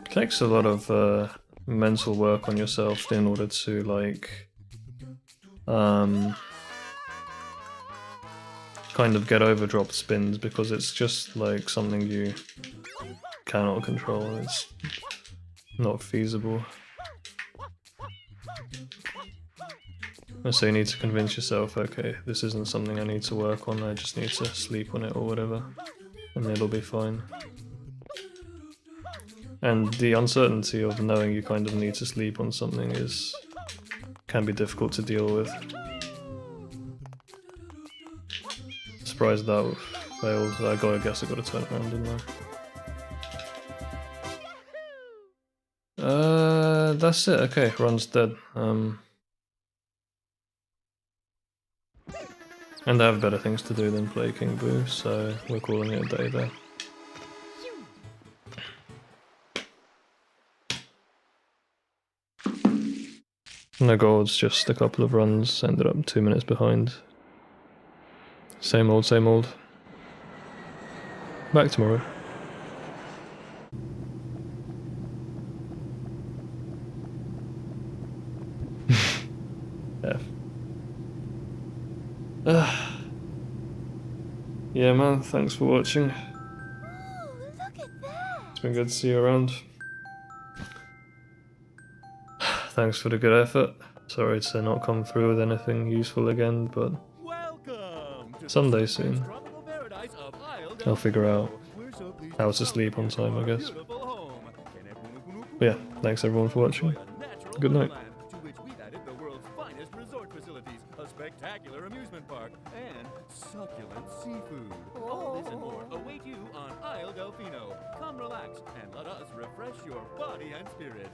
Takes a lot of mental work on yourself in order to like kind of get over drop spins, because it's just like something you cannot control. It's not feasible. And so you need to convince yourself, okay, this isn't something I need to work on, I just need to sleep on it or whatever, and it'll be fine. And the uncertainty of knowing you kind of need to sleep on something can be difficult to deal with. Surprised that failed. I guess I got to turn around, didn't I? That's it. Okay, Ron's dead. And I have better things to do than play King Boo, so we're calling it a day there. No golds, just a couple of runs, ended up 2 minutes behind. Same old, same old. Back tomorrow. F. Yeah man, thanks for watching. Ooh, look at that! It's been good to see you around. Thanks for the good effort. Sorry to not come through with anything useful again, but someday soon I'll figure out how to sleep on time, I guess. But yeah, thanks everyone for watching. Good night. To which we've added the world's finest resort facilities, a spectacular amusement park, and succulent seafood. All this and more await you on Isle Delfino. Come relax and let us refresh your body and spirit.